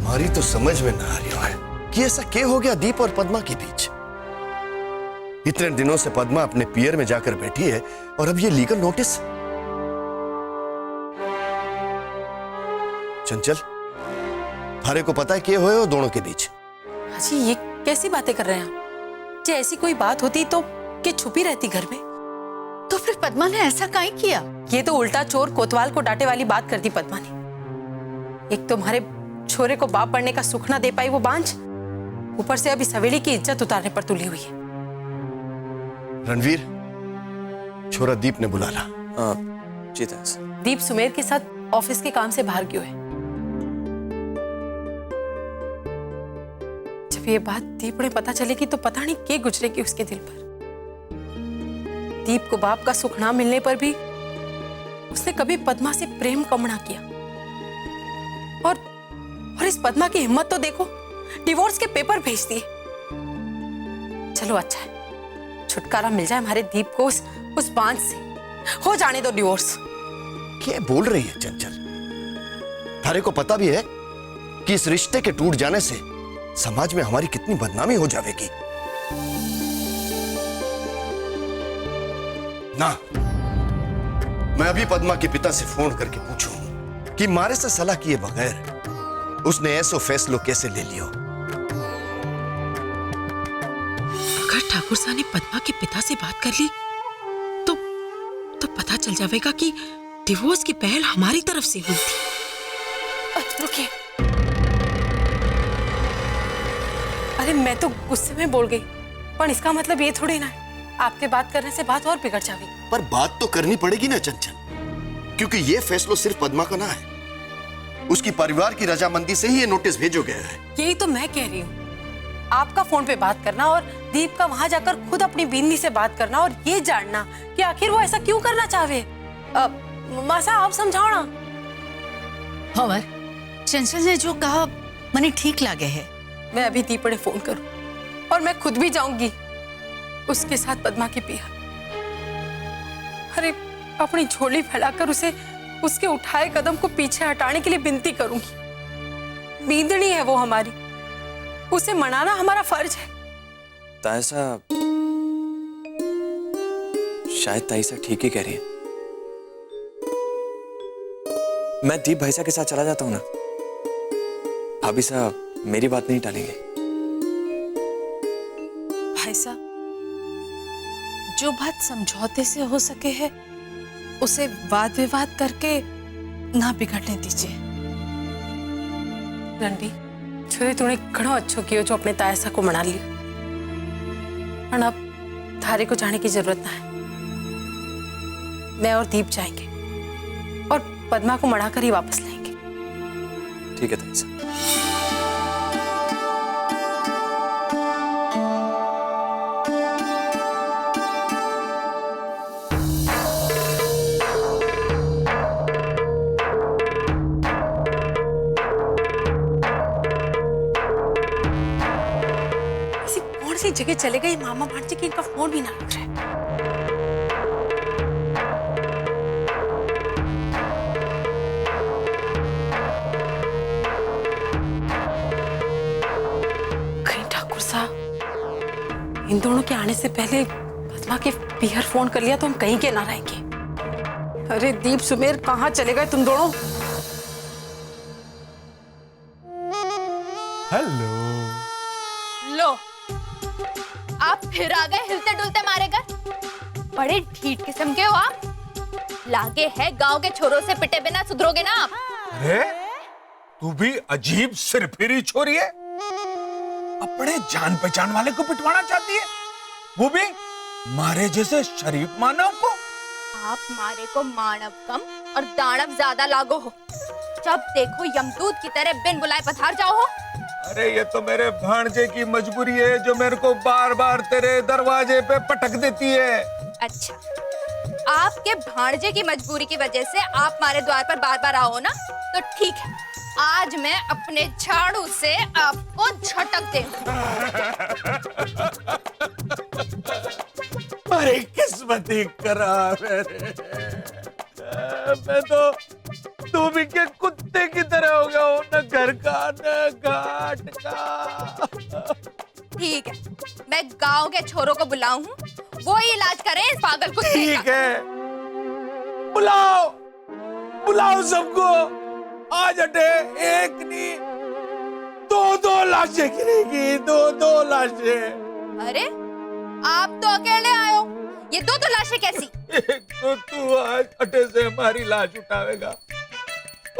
हमारी तो समझ में ना आ रही है कि ऐसा क्या हो गया दीप और पद्मा के बीच। इतने दिनों से पद्मा अपने पियर में जाकर बैठी है और अब ये लीगल नोटिस। चंचल, थारे को पता है क्या हुए हो दोनों के बीच? जी ये कैसी बातें कर रहे हैं आप? जी ऐसी कोई बात होती तो क्या छुपी रहती घर में? तो फिर पद्मा ने ऐसा काहे किया? ये तो उल्टा चोर कोतवाल को डांटे वाली बात करती पद्मा ने। एक तो तुम्हारे छोरे को बाप बनने का सुख ना दे पाई वो बांझ, ऊपर से अभी सवेली की इज्जत उतारने पर तुली हुई है। रणवीर, छोरा दीप ने बुला ला। जी थैंक्स। दीप सुमेर के साथ ऑफिस के काम से बाहर क्यों है? जब ये बात दीप ने पता चलेगी तो पता नहीं क्या गुजरेगी उसके दिल पर। दीप को बाप का सुख ना मिलने पर भी उसने कभी पद्मा से प्रेम कम ना किया। और इस पद्मा की हिम्मत तो देखो, डिवोर्स के पेपर भेज दिए। चलो अच्छा है, छुटकारा मिल जाए हमारे दीप को उस बांझ से। हो जाने दो डिवोर्स। क्या बोल रही है चंचल? थारे को पता भी है कि इस रिश्ते के टूट जाने से समाज में हमारी कितनी बदनामी हो जाएगी। ना, मैं अभी पद्मा के पिता से फोन करके पूछूं कि मारे से सलाह किए बगैर उसने ऐसा फैसला कैसे ले लियो। अगर ठाकुर साहब ने पद्मा के पिता से बात कर ली तो पता चल जाएगा कि डिवोर्स की पहल हमारी तरफ से हुई थी। रुकिए, अरे मैं तो गुस्से में बोल गई, पर इसका मतलब ये थोड़ी ना है आपके बात करने से बात और बिगड़ जाएगी। पर बात तो करनी पड़ेगी ना चंचल, क्योंकि ये फैसला सिर्फ पद्मा का ना है, उसकी परिवार की रजामंदी से ही ये नोटिस भेजो गया है। यही तो मैं कह रही हूँ, आपका फोन पे बात करना और दीप का वहां जाकर खुद अपनी बीवी से बात करना और ये जानना कि आखिर वो ऐसा क्यों करना चाहे। मासा आप समझाओ ना। हवर, चंचल ने जो कहा मने ठीक लगे है। मैं अभी दीप ने फोन करूं और मैं खुद भी जाऊंगी उसके साथ पद्मा की पिया। अरे अपनी झोली फैलाकर उसे उसके उठाए कदम को पीछे हटाने के लिए विनती करूंगी। बींदनी है वो हमारी, उसे मनाना हमारा फर्ज है। तायसा, शायद तायसा ठीक ही कह रही है। मैं दीप भाई साहब के साथ चला जाता हूं ना। भाभी साहब मेरी बात नहीं टालेंगे। भाई साहब, जो बात समझौते से हो सके है उसे वाद विवाद करके ना बिगड़ने दीजिए। रणबीर, छोरे तूने घणो अच्छो कियो जो अपने तायसा को मना लियो, पर अब थारे को जाने की जरूरत ना है। मैं और दीप जाएंगे और पद्मा को मनाकर ही वापस लाएंगे। ठीक है तायसा। ऐसी जगह चले गए मामा भांजे कि इनका फोन भी ना लग रहा है। कहीं ठाकुर साहब इन दोनों के आने से पहले पद्मा के पियर फोन कर लिया तो हम कहीं के ना रहेंगे। अरे दीप सुमेर कहाँ चले गए तुम दोनों? हेलो। लो, आप फिर आ गए हिलते डुलते मारे घर। बड़े ढीठ किस्म के हो आप। लागे है गांव के छोरों से पिटे बिना सुधरोगे ना आप। अरे तू भी अजीब सिरफिरी छोरी है। अपने जान पहचान वाले को पिटवाना चाहती है, वो भी मारे जैसे शरीफ मानव को। आप मारे को मानव कम और दानव ज्यादा लागो हो। जब देखो यमदूत की तरह बिन बुलाए पधार जाओ हो। अरे ये तो मेरे भांजे की मजबूरी है जो मेरे को बार बार तेरे दरवाजे पे पटक देती है। अच्छा, आपके भांजे की मजबूरी की वजह से आप हमारे द्वार पर बार बार आओ ना, तो ठीक है, आज मैं अपने झाड़ू से आपको झटक दे। अरे किस्मती खराब है। मैं तो धोबी के कुत्ते की तरह हो गया हूँ, न घर का न घाट का। ठीक है, मैं गांव के छोरों को बुलाऊं हूँ, वो ही इलाज करें इस पागल कुत्ते का। ठीक है, बुलाओ बुलाओ सबको। आज अटे एक नहीं, दो लाशें गिरेगी, दो लाशें। अरे आप तो अकेले आए हो, ये दो लाशें कैसी? एक तो तू आज अटे से हमारी लाश उठावेगा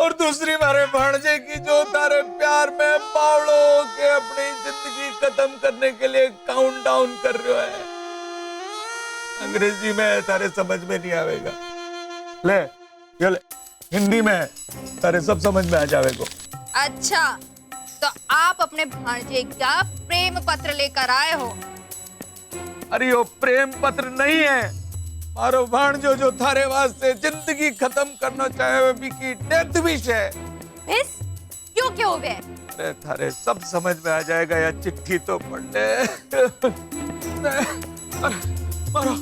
और दूसरी मारे भाणजे की जो तारे प्यार में बावड़ो के अपनी जिंदगी खत्म करने के लिए काउंट डाउन कर रहे है। अंग्रेजी में तारे समझ में नहीं आवेगा, ले ये ले, हिंदी में तारे सब समझ में आ जावेगो। अच्छा, तो आप अपने भांजे का प्रेम पत्र लेकर आए हो? अरे वो प्रेम पत्र नहीं है, मारो भाणजो जो थारे वास्ते जिंदगी खत्म करना चाहे भी की डेथ विश है। मिस क्यों क्या हो गए? अरे थारे सब समझ में आ जाएगा, या चिट्ठी तो पढ़ ले। मारो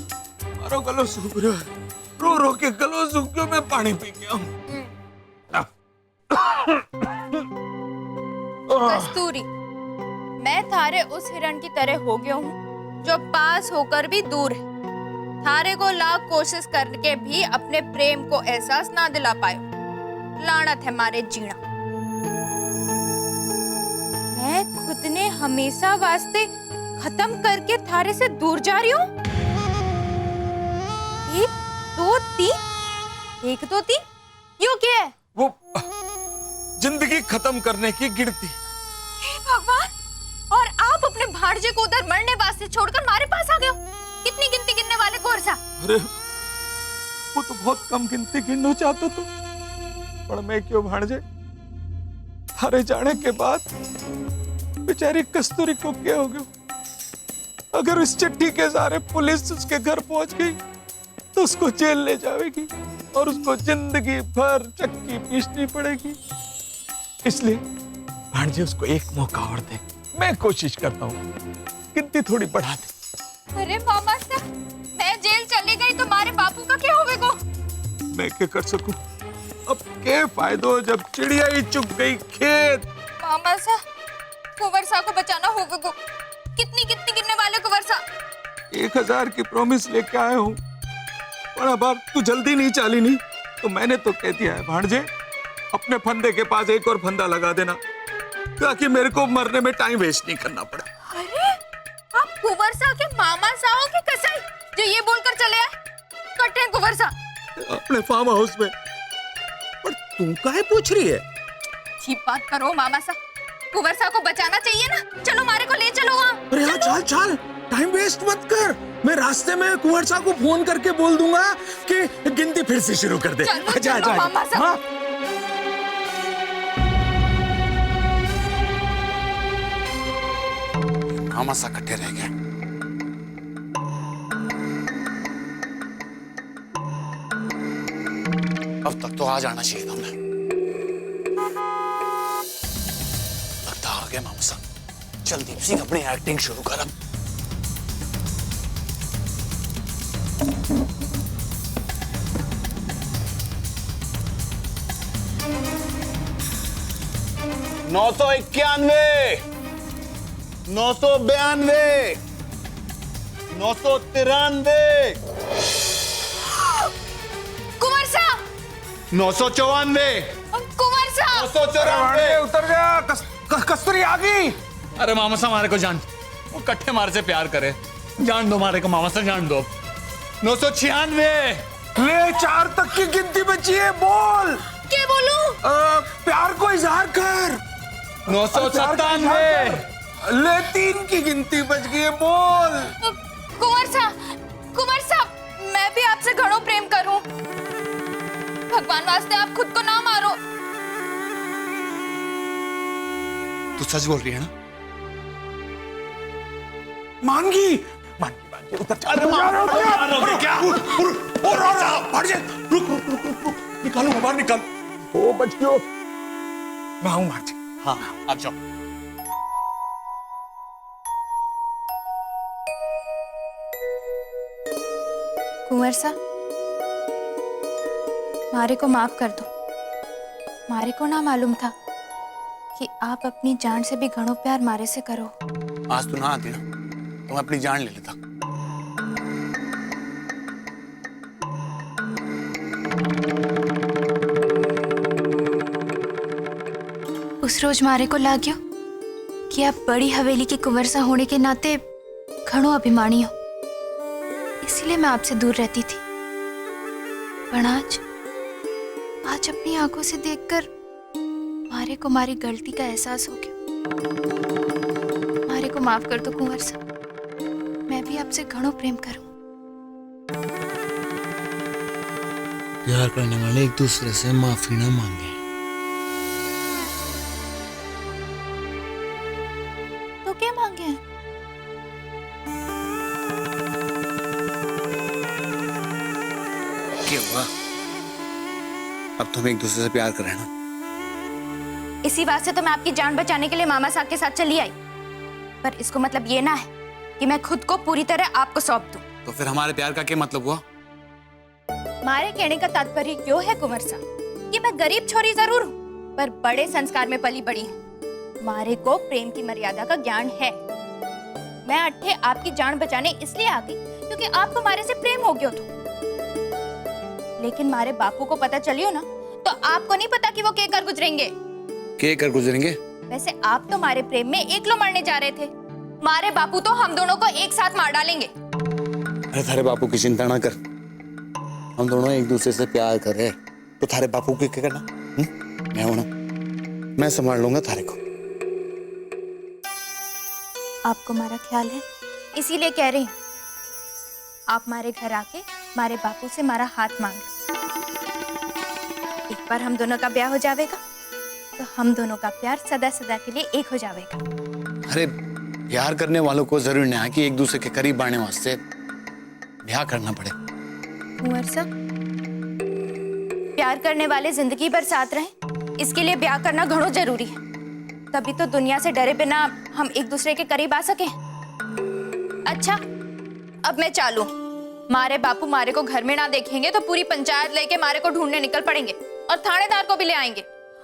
मारो गलो सूख रहा है, रो रो के गलो सूख गयो, मैं पानी पी गया हूँ। कस्तूरी, मैं थारे उस हिरण की तरह हो गया हूँ जो पास होकर भी दूर है। थारे को लाख कोशिश करके भी अपने प्रेम को एहसास ना दिला पाए। लानत है मारे जीना। मैं खुद ने हमेशा वास्ते खत्म करके थारे से दूर जा रही हूँ। 1 2 3 1 2 3 क्यों क्या है? वो जिंदगी खत्म करने की गिनती। हे भगवान, और आप अपने भांजे को उधर मरने वास्ते छोड़कर हमारे पास आ गए हो। कितनी गिनती गिनने वाले कोरसा? अरे वो तो बहुत कम गिनती गिनना चाहता तो, पर मैं क्यों भाणजे, थारे जाने के बाद बेचारी कस्तूरी को क्या हो गया? अगर उस चिट्ठी के सहारे पुलिस उसके घर पहुंच गई तो उसको जेल ले जाएगी और उसको जिंदगी भर चक्की पीसनी पड़ेगी। इसलिए भाणजे उसको एक मौका और दे। मैं कोशिश करता हूँ गिनती थोड़ी बढ़ा दे। अरे मामा साहब, मैं जेल चली गई तो हमारे बापू का क्या होगा? मैं क्या कर सकूं? अब क्या फायदो जब चिड़िया ही चुग गई खेत। मामा साहब, कुंवरसा को बचाना होगा। कितनी कितनी गिनने वाले कुंवरसा? 1000 की प्रॉमिस लेके आया हूँ, पर अब तू जल्दी नहीं चाली नहीं तो मैंने तो कह दिया है भाणजे, अपने फंदे के पास एक और फंदा लगा देना ताकि मेरे को मरने में टाइम वेस्ट नहीं करना पड़े। अरे आप कुंवरसा के मामा साहब के कसाई जो ये बोलकर चले आए? कटे कुंवरसा अपने फार्म हाउस में। पर तू काहे पूछ रही है? ठीक बात करो मामा साहब, कुंवरसा को बचाना चाहिए ना। चलो मारे को ले चलो वहाँ। अरे हाँ, चल चल, टाइम वेस्ट मत कर। मैं रास्ते में कुंवरसा को फोन करके बोल दूंगा कि गिनती फिर से शुरू कर दे। चलो, आजा, चलो, आजा, मामा साहब। हाँ? मामा सा इकट्ठे रह गए। अब तक तो आ जाना चाहिए था उन्हें। लगता आ गया मामा सा। चल दीप सिंह, अपनी एक्टिंग शुरू कर अब। नौ सौ 91, 992, 993, कुंवरसा, 994, कुंवरसा। 994। उतर जा, कस्तूरी आ गई। अरे मामा सा, हमारे को जान, वो कट्ठे मारे से प्यार करे, जान दो हमारे को मामा सा, जान दो। 996, ले 4 तक की गिनती बची है, बोल। क्या बोलूं? प्यार को इजहार कर। 997, ले 3 की गिनती बच गई है, बोल। कुंवरसा, कुंवरसा, मैं भी आपसे घणो प्रेम करूं। भगवान वास्ते आप खुद को ना मारो। तू सच बोल रही है ना? मांगी मांगी मांगी, उतर जा। क्या? रुक, निकालो बाहर, निकाल। ओ बच गयो। मैं हूं मार्जी। हाँ, आप जाओ। कुंवरसा, मारे को माफ कर दो। मारे को ना मालूम था कि आप अपनी जान से भी घणो प्यार मारे से करो। आज तू ना आती ना तो मैं अपनी जान ले लेता। उस रोज मारे को लाग्यो कि आप बड़ी हवेली की कुंवरसा होने के नाते घणो अभिमानी हो, इसीलिए मैं आपसे दूर रहती थी। पर आज अपनी आंखों से देखकर मारे को मारी गलती का एहसास हो गया। मारे को माफ कर दो कुंवरसा, मैं भी आपसे घणो प्रेम करूं। प्यार करने वाले एक दूसरे से माफी ना मांगे। तो क्या मांगे हैं? क्या हुआ? अब तुम एक दूसरे से प्यार कर रहे हैं ना? इसी बात से तो मैं आपकी जान बचाने के लिए मामा साहब के साथ चली आई, पर इसको मतलब ये ना है कि मैं खुद को पूरी तरह आपको सौंप दूं। तो फिर हमारे प्यार का क्या मतलब हुआ? मारे कहने का तात्पर्य क्यों है कुंवर साहब कि मैं गरीब छोरी जरूर हूँ, पर बड़े संस्कार में पली बड़ी हूँ। मारे को प्रेम की मर्यादा का ज्ञान है। मैं अट्ठे आपकी जान बचाने इसलिए आ गई क्योंकि आपको मारे से प्रेम हो गया था। लेकिन मारे बापू को पता चलियो ना तो आपको नहीं पता कि वो के कर गुजरेंगे। के कर गुजरेंगे? वैसे आप तो मारे प्रेम में एकलो मरने जा रहे थे, मारे बापू तो हम दोनों को एक साथ मार डालेंगे। अरे थारे बापू की चिंता ना कर, हम दोनों एक दूसरे से प्यार कर रहे हैं तो थारे बापू को क्या करना? मैं हूं ना, मैं संभाल लूंगा थारे को। आपको हमारा ख्याल है, इसीलिए कह रही हूँ आप हमारे घर आके हमारे बापू से हमारा हाथ मांग लो। एक बार हम दोनों का ब्याह हो जाएगा तो हम दोनों का प्यार सदा सदा के लिए एक हो जाएगा। अरे प्यार करने वालों को जरूरी नहीं है कि एक दूसरे के करीब आने वास्ते ब्याह करना पड़े। कुंवर साहब, प्यार करने वाले जिंदगी भर साथ रहें, इसके लिए ब्याह करना घणो जरूरी है। तभी तो दुनिया से डरे बिना हम एक दूसरे के करीब आ सके। अच्छा, अब मैं चालू। मारे बापू मारे को घर में ना देखेंगे तो पूरी पंचायत लेके मारे को ढूंढने निकल पड़ेंगे और थानेदार को भी ले आएंगे।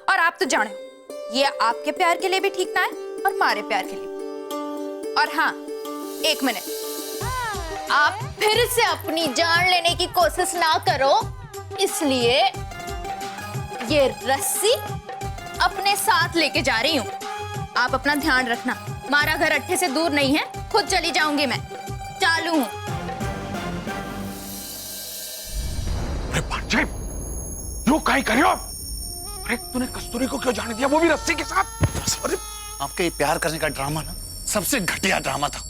और आप तो जाने ये आपके प्यार के लिए भी ठीक ना है और मारे प्यार के लिए। और हाँ, एक मिनट, आप फिर से अपनी जान लेने की कोशिश ना करो, इसलिए ये रस्सी अपने साथ लेके जा रही हूँ। आप अपना ध्यान रखना, मारा घर अट्ठे से दूर नहीं है, खुद चली जाऊंगी मैं। चालू हूँ। अरे भांजे, यो काहे कर रहे हो? अरे तूने कस्तूरी को क्यों जाने दिया, वो भी रस्सी के साथ? अरे आपके ये प्यार करने का ड्रामा ना सबसे घटिया ड्रामा था।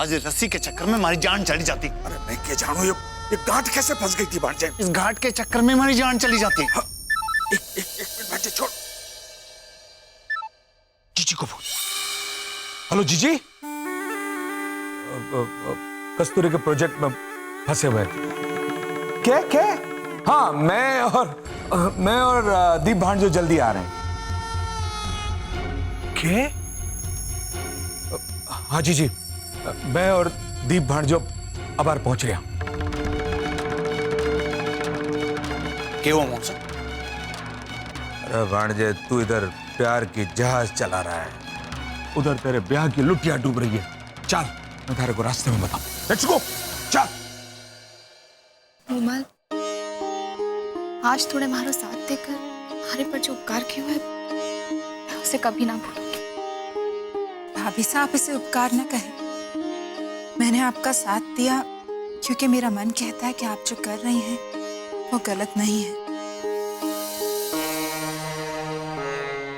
आज ये रस्सी के चक्कर में हमारी जान चली जाती। अरे मैं क्या जानू, ये गांठ कैसे फंस गई थी भांजे? इस घाट के चक्कर में हमारी जान चली जाती। एक मिनट भांजे, छोड़। जीजी को फोन। हेलो जीजी, कस्तूरी के प्रोजेक्ट में फंसे हुए। क्या? हाँ, मैं और दीप भांजो जल्दी आ रहे हैं। क्या? हाँ जीजी, मैं और दीप भांजो अबार पहुंच रहे हैं। क्या हुआ मौसा? अरे भांजे, तू इधर प्यार की जहाज चला रहा है, उधर तेरे ब्याह की लुटिया डूब रही है। चल, मैं तेरे को रास्ते में बताऊं। लेट्स गो, चल। कोमल, आज थोड़े मारो साथ देकर हमारे पर जो उपकार किए हुए मैं उसे कभी ना भूलूंगी। भाभी साहब इसे उपकार न कहें। मैंने आपका साथ दिया क्योंकि मेरा मन कहता है कि आप जो कर रही हैं वो गलत नहीं है।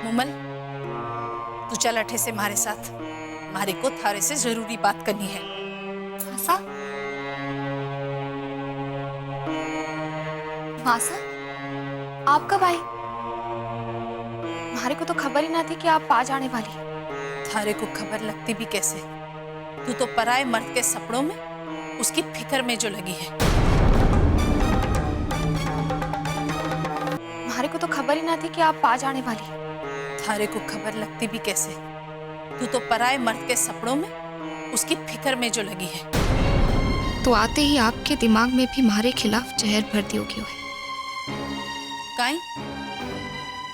मुमल, तू चल अठे से हमारे साथ। मारे को थारे से जरूरी बात करनी है। मासा? मासा, आप कब आई? हमारे को तो खबर ही ना थी कि आप आज आने वाली। थारे को खबर लगती भी कैसे? तू तो पराए मर्द के सपनों में उसकी फिक्र में जो लगी है। हमारे को तो खबर ही ना थी कि आप आज आने वाली। थारे को खबर लगती भी कैसे? तू तो पराए मर्द के सपनों में उसकी फिक्र में जो लगी है। तो आते ही आपके दिमाग में भी हमारे खिलाफ जहर भर दियोगे। काई?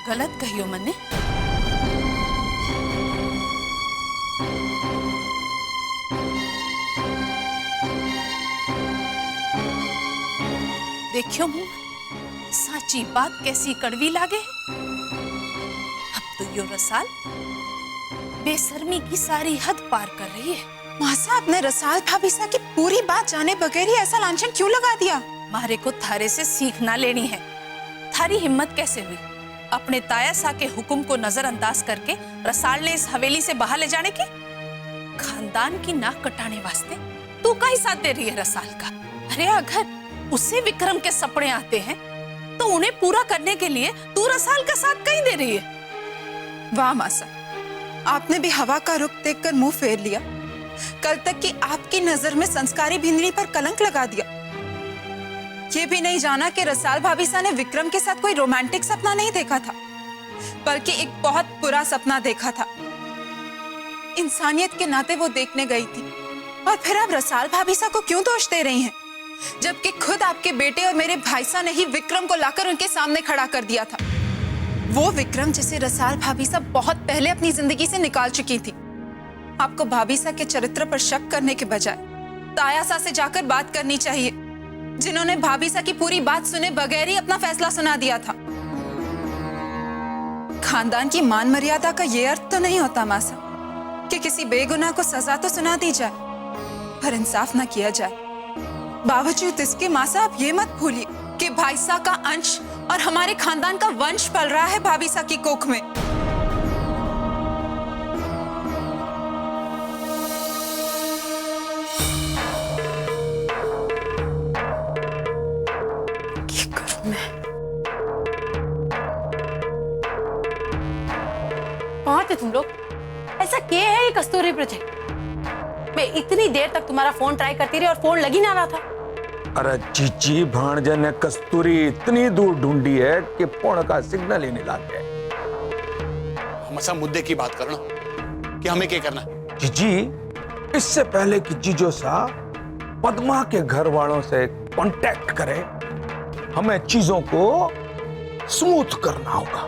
गलत कहियो मन्ने। देखियो मुंह, साची बात कैसी कड़वी लागे। अब तो यो रसाल बेशर्मी की सारी हद पार कर रही है। मासा, आपने रसाल भाभी सा की पूरी बात जाने बगैर ही ऐसा लांछन क्यों लगा दिया? मारे को थारे से सीख ना लेनी है। थारी हिम्मत कैसे हुई अपने ताया सा के हुक्म को नजरअंदाज करके रसाल ने इस हवेली से बाहर ले जाने की? खानदान की नाक कटाने वास्ते तू का ही साथ दे रही है रसाल का? अरे अगर उसे विक्रम के सपने आते हैं तो उन्हें पूरा करने के लिए तू रसाल का साथ कहीं दे रही है। वाह मासा, आपने भी हवा का रुख देखकर मुंह फेर लिया। कल तक की आपकी नजर में संस्कारी भिंडरी पर कलंक लगा दिया। ये भी नहीं जाना कि रसाल भाभी सा ने विक्रम के साथ कोई रोमांटिक सपना नहीं देखा था, बल्कि एक बहुत बुरा सपना देखा था। इंसानियत के नाते वो देखने गई थी, और फिर आप रसाल भाभी सा को क्यों दोष दे रही हैं, जबकि खुद आपके बेटे और मेरे भाई सा ने ही विक्रम को लाकर उनके सामने खड़ा कर दिया था। वो विक्रम जिसे रसाल भाभी सा बहुत पहले अपनी जिंदगी से निकाल चुकी थी। आपको भाभी सा के चरित्र पर शक करने के बजाय ताया सा से जाकर बात करनी चाहिए, जिन्होंने भाभी सा की पूरी बात सुने बगैर ही अपना फैसला सुना दिया था। खानदान की मान मर्यादा का यह अर्थ तो नहीं होता मासा कि किसी बेगुनाह को सजा तो सुना दी जाए, पर इंसाफ ना किया जाए। बावजूद इसके मासा, आप ये मत भूलिए कि भाई सा का अंश और हमारे खानदान का वंश पल रहा है भाभी सा की कोख में। कहाँ थे तुम लोग? ऐसा क्या है ये कस्तूरी प्रोजेक्ट? मैं इतनी देर तक तुम्हारा फोन ट्राई करती रही और फोन लग ही ना रहा था। अरे चीची भांजे ने कस्तूरी इतनी दूर ढूंढी है कि फोन का सिग्नल ही नहीं लाते। हम ऐसा मुद्दे की बात करो ना कि हमें क्या करना है। जीजी, इससे पहले कि जीजो सा पद्मा के घर वालों से कांटेक्ट करे, हमें चीजों को स्मूथ करना होगा।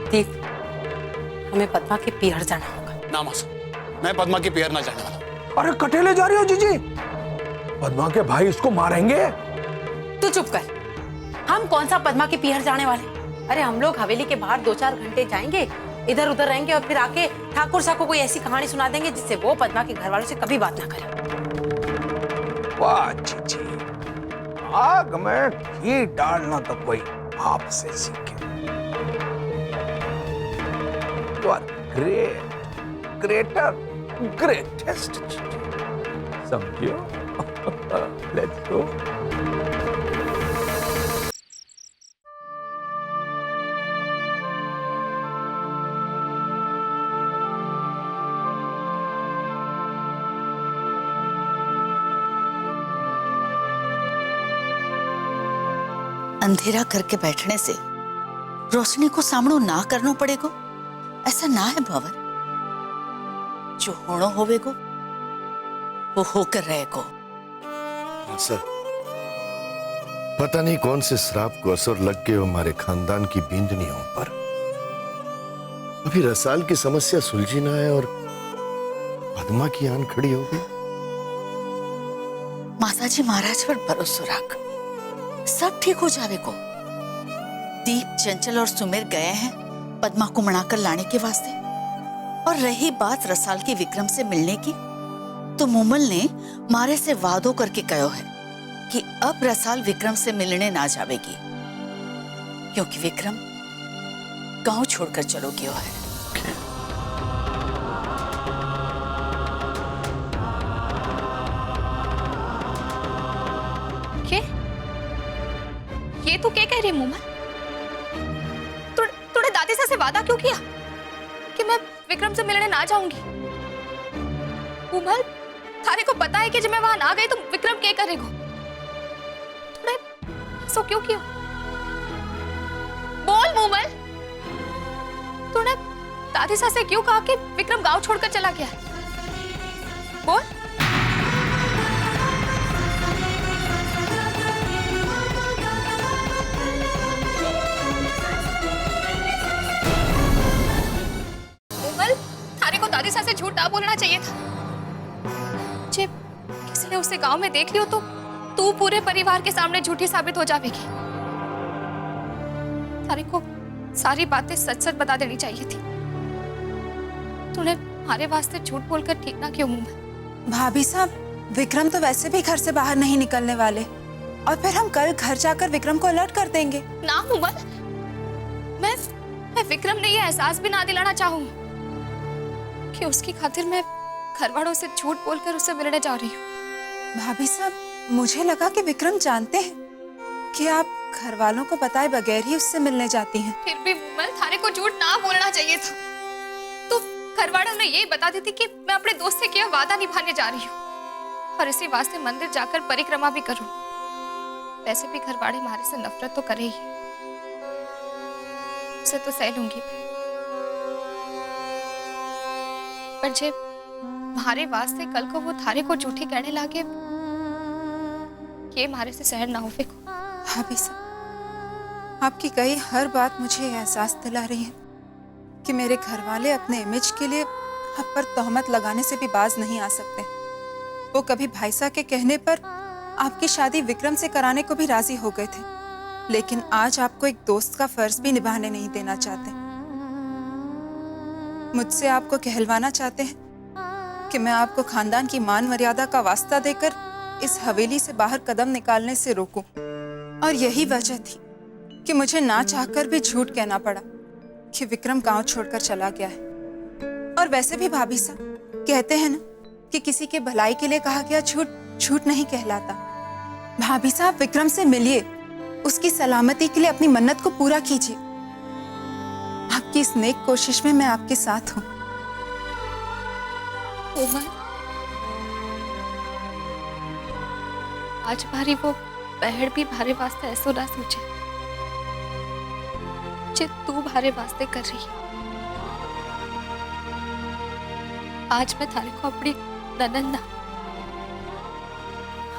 दीप, हमें पद्मा के पियर जाना होगा। ना मासा, मैं पद्मा के पियर ना जाने वाला। अरे कटेले जा रही हो जीजी? पद्मा के भाई इसको मारेंगे। तू चुप कर। हम कौन सा पद्मा के पियर जाने वाले? अरे हम लोग हवेली के बाहर 2-4 घंटे जाएंगे, इधर उधर रहेंगे और फिर आके ठाकुर साहब को कोई ऐसी कहानी सुना देंगे जिससे वो पद्मा के घर वालों से कभी बात ना करें। वाह जीजी, आग में घी डालना तो कोई आपसे सीखे। You are great, greater, greatest. समझियो? Let's go. अंधेरा करके बैठने से रोशनी को सामनो ना करना पड़ेगो, ऐसा ना है भंवर। जो होनो होवेगो वो होकर रहेगो। सर, पता नहीं कौन से श्राप को असर लग के हमारे खानदान की बींदनियों पर। अभी रसाल की समस्या सुलझी ना है और पद्मा की आन खड़ी हो गई। माताजी महाराज पर भरोसा रख, सब ठीक हो जावेगो। दीप, चंचल और सुमेर गए हैं पद्मा को मनाकर लाने के वास्ते। और रही बात रसाल की विक्रम से मिलने की, तो मुमल ने मारे से वादो करके कहो है कि अब रसाल विक्रम से मिलने ना जावेगी, क्योंकि विक्रम गांव छोड़कर चलो गयो है। ये तू क्या कह रही मुमल? तूने दादी से वादा क्यों किया कि मैं विक्रम से मिलने ना जाऊंगी? मुमल, थारे को पता है कि जब मैं वहां ना गई तो विक्रम क्या करेगा? तूने सो क्यों किया? बोल मुमल, तूने दादी से क्यों कहा कि विक्रम गांव छोड़कर चला गया है? बोल। भाविसा से झूठ ना बोलना चाहिए था। जब किसी ने उसे गांव में देख लियो तो तू पूरे परिवार के सामने झूठी साबित हो जाएगी। थारे को सारी बातें सच सच बता देनी चाहिए थी। तूने हमारे वास्ते झूठ बोलकर ठीक ना क्यों मुंह में? भाभी साहब, विक्रम तो वैसे भी घर से बाहर नहीं निकलने वाले, और फिर हम कल घर जाकर विक्रम को अलर्ट कर देंगे। ना मुमल, मैं विक्रम ने यह एहसास भी ना दिलाना चाहूंगी कि उसकी खातिर मैं घर वालों से झूठ बोलकर उससे मिलने जा रही हूँ। भाभी साहब, मुझे लगा कि विक्रम जानते हैं कि आप घर वालों को बताए बगैर ही उससे मिलने जाती हैं। फिर भी मुमल, थारे को झूठ ना बोलना चाहिए था। तो घर वालों ने यही बता दी थी कि मैं अपने दोस्त से किया वादा निभाने जा रही हूँ और इसी वास्ते मंदिर जाकर परिक्रमा भी करूँ। वैसे भी घर वाले हमारे से नफरत तो करे ही, उसे तो सह लूंगी, पर जब हमारे वास्ते कल को वो थारे को झूठी कहने लगे, ये हमारे से सहन ना हो। फेंको भाभी साहब, आपकी कही हर बात मुझे एहसास दिला रही है कि मेरे घर वाले अपने इमेज के लिए आप पर तोहमत लगाने से भी बाज नहीं आ सकते। वो कभी भाईसा के कहने पर आपकी शादी विक्रम से कराने को भी राजी हो गए थे, लेकिन आज आपको एक दोस्त का फर्ज भी निभाने नहीं देना चाहते। मुझसे आपको कहलवाना चाहते हैं कि मैं आपको खानदान की मान मर्यादा का वास्ता देकर इस हवेली से बाहर कदम निकालने से रोकूं। और यही वजह थी कि मुझे ना चाहकर भी झूठ कहना पड़ा कि विक्रम गांव छोड़कर चला गया है। और वैसे भी भाभी साहब कहते हैं ना कि किसी के भलाई के लिए कहा गया झूठ झूठ नहीं कहलाता। भाभी साहब, विक्रम से मिलिए, उसकी सलामती के लिए अपनी मन्नत को पूरा कीजिए। आपकी इस नेक कोशिश में मैं आपके साथ हूँ। आज भारी वो बहड़ भी भारे वास्ते ऐसो ना सोचे जे तू भारे वास्ते कर रही है। आज मैं थारे को अपनी ननद ना,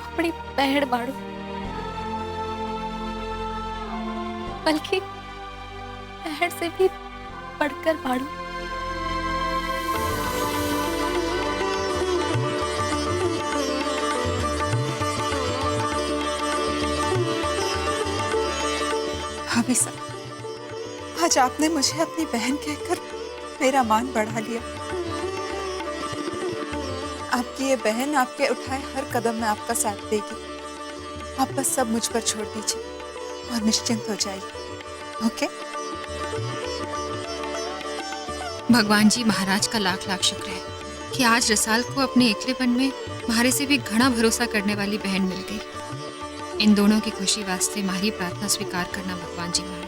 अपनी बहड़ बाड़ू, बल्कि बहड़ से भी बढ़कर बाड़ू। भाभी साहब, आज आपने मुझे अपनी बहन कहकर मेरा मान बढ़ा लिया। आपकी ये बहन आपके उठाए हर कदम में आपका साथ देगी। आप बस सब मुझ पर छोड़ दीजिए और निश्चिंत हो जाइए। ओके? भगवान जी महाराज का लाख लाख शुक्र है कि आज रसाल को अपने अकेलेपन में मारे से भी घना भरोसा करने वाली बहन मिल गई। इन दोनों की खुशी वास्ते मारी प्रार्थना स्वीकार करना भगवान जी महाराज।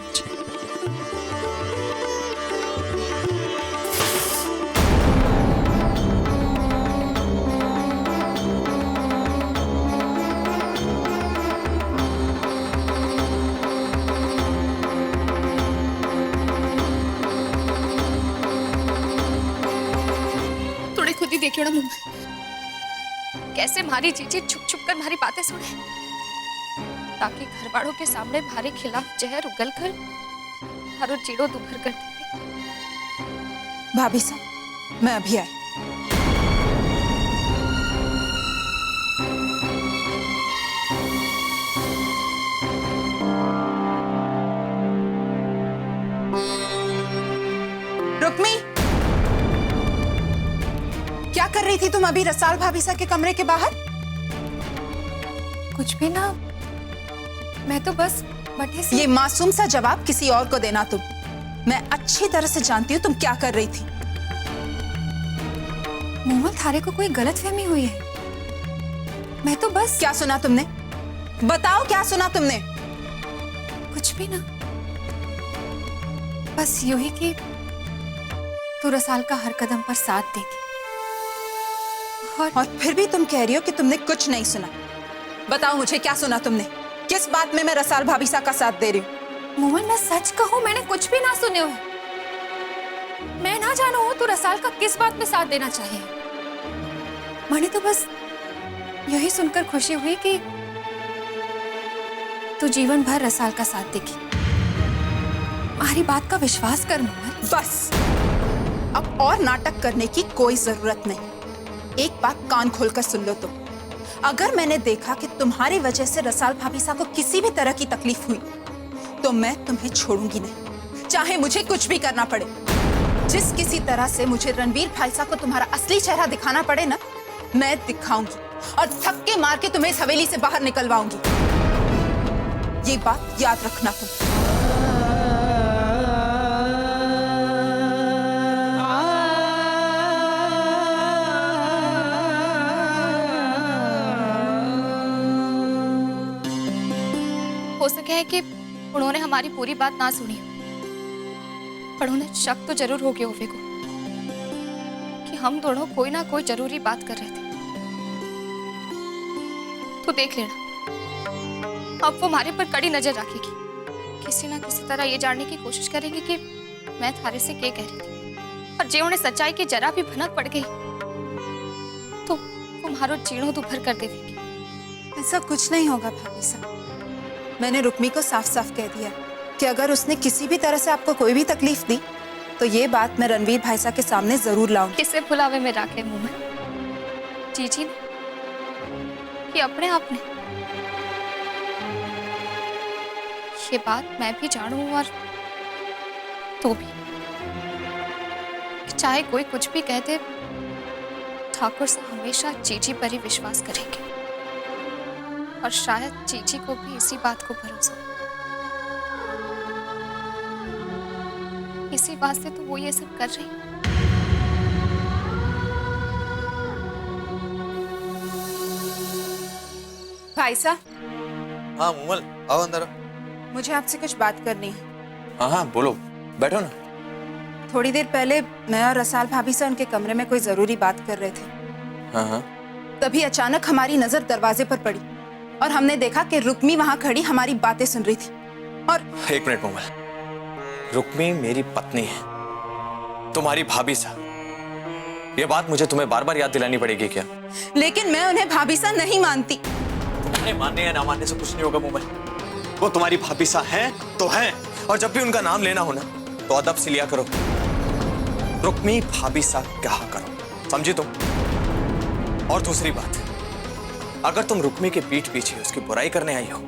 थोड़े खुद ही देखियो ना मुंबई, कैसे मारी जीजी छुप छुप कर हमारी बातें सुने, ताकि घर वालों के सामने भारे खिलाफ जहर उगल कर हर जीरो दुभर कर देते। भाभी साहब, मैं अभी आई। रुक्मी, क्या कर रही थी तुम अभी रसाल भाभी साहब के कमरे के बाहर? कुछ भी ना, मैं तो बस बटे से। ये मासूम सा जवाब किसी और को देना तुम। मैं अच्छी तरह से जानती हूँ तुम क्या कर रही थी। मोमल, थारे को कोई गलतफहमी हुई है। मैं तो बस। क्या सुना तुमने? बताओ, क्या सुना तुमने? कुछ भी ना, बस यूं ही कि तू रसाल का हर कदम पर साथ देगी। और फिर भी तुम कह रही हो कि तुमने कुछ नहीं सुना। बताओ मुझे, क्या सुना तुमने? किस बात में मैं रसाल भाभी साहब का साथ दे रही हूँ? मोहन, मैं सच कहूँ, मैंने कुछ भी ना सुने हो। मैं ना जानू हूँ तू रसाल का किस बात में साथ देना चाहिए। मैंने तो बस यही सुनकर खुशी हुई कि तू जीवन भर रसाल का साथ देगी। हमारी बात का विश्वास कर मोहन। बस अब और नाटक करने की कोई जरूरत नहीं। एक बात कान खोलकर सुन लो तुम। अगर मैंने देखा कि तुम्हारी वजह से रसाल भाभी साहब को किसी भी तरह की तकलीफ हुई तो मैं तुम्हें छोड़ूंगी नहीं, चाहे मुझे कुछ भी करना पड़े। जिस किसी तरह से मुझे रणवीर भाई साहब को तुम्हारा असली चेहरा दिखाना पड़े ना, मैं दिखाऊंगी और थप्पे मार के तुम्हें इस हवेली से बाहर निकलवाऊंगी। ये बात याद रखना तुम। हो सके है कि उन्होंने हमारी पूरी बात ना सुनी हो, पर उन्हें शक तो जरूर हो गया होवे को कि हम दोनों कोई ना कोई जरूरी बात कर रहे थे। तो देख लेना, अब वो हमारे पर कड़ी नजर रखेगी, किसी ना किसी तरह ये जानने की कोशिश करेंगे कि मैं थारे से क्या कह रही थी। और जे उन्हें सच्चाई की जरा भी भनक पड़ गई तो वो मारो जीणो दुभर कर देगी। ऐसा कुछ नहीं होगा भाभी साहब। मैंने रुक्मी को साफ साफ कह दिया कि अगर उसने किसी भी तरह से आपको कोई भी तकलीफ दी तो ये बात मैं रणवीर भाई साहब के सामने जरूर लाऊंगी। किसे भुलावे में राखे मुंह में? जीजी ने कि अपने आप ने? ये बात मैं भी जानूं और तो भी चाहे कोई कुछ भी कह दे, ठाकुर से हमेशा जीजी पर ही विश्वास करेंगे। और शायद जीजी को भी इसी बात को भरोसा, इसी बात से तो वो ये सब कर रही। भाई साहब। हाँ मूमल, आओ अंदर। मुझे आपसे कुछ बात करनी है। हाँ हाँ बोलो, बैठो ना। थोड़ी देर पहले मैं और रसाल भाभी से उनके कमरे में कोई जरूरी बात कर रहे थे। हाँ हाँ। तभी अचानक हमारी नजर दरवाजे पर पड़ी और हमने देखा कि रुक्मी वहां खड़ी हमारी बातें सुन रही थी। और एक मिनट मूमल, रुक्मी मेरी पत्नी है, तुम्हारी भाभी साहब। ये बात मुझे तुम्हें बार बार याद दिलानी पड़ेगी क्या? लेकिन मैं उन्हें भाभी सा नहीं मानती। तुम्हें मानने या ना मानने से कुछ नहीं होगा मूमल। वो तुम्हारी भाभी सा हैं तो हैं, और जब भी उनका नाम लेना हो ना तो अदब से लिया करो। रुक्मी भाभी सा कहा करो, समझी तुम? और दूसरी बात, अगर तुम रुक्मी के पीठ पीछे उसकी बुराई करने आई हो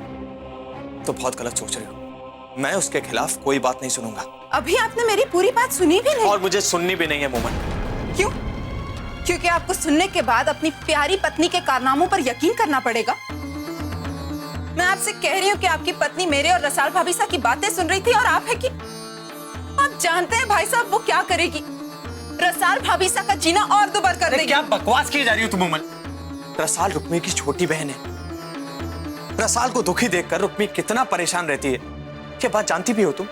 तो बहुत गलत सोच रहे हो। मैं उसके खिलाफ कोई बात नहीं सुनूंगा। अभी आपने मेरी पूरी बात सुनी भी नहीं। और मुझे सुननी भी नहीं है मूमल। क्यों? क्योंकि आपको सुनने के बाद अपनी प्यारी पत्नी के कारनामों पर यकीन करना पड़ेगा। मैं आपसे कह रही हूँ कि आपकी पत्नी मेरे और रसाल भाभी साहब की बातें सुन रही थी और आप है कि आप जानते हैं भाई साहब वो क्या करेगी? रसाल भाभी साहब का जीना और दुभर कर देगी। क्या बकवास की जा रही हो तुम मूमल? रसाल रुक्मी की छोटी बहन है। रसाल को दुखी देखकर रुक्मी कितना परेशान रहती है, ये बात जानती भी हो तुम?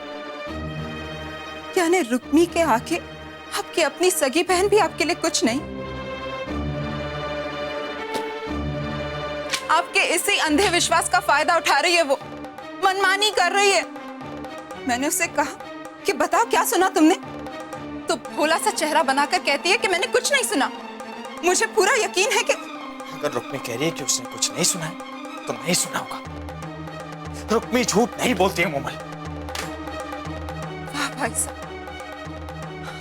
यानी रुक्मी के आगे आपकी अपनी सगी बहन भी आपके लिए कुछ नहीं? आपके इसी अंधे विश्वास का फायदा उठा रही है वो, मनमानी कर रही है। मैंने उसे कहा कि बताओ क्या सुना तुमने, तो भोला सा चेहरा बनाकर कहती है कि मैंने कुछ नहीं सुना। मुझे पूरा यकीन है कि अगर रुक्मी कह रही है कि उसने कुछ नहीं सुना है तो नहीं सुना होगा। रुक्मी झूठ नहीं बोलती है मूमल। वाह भाई साहब,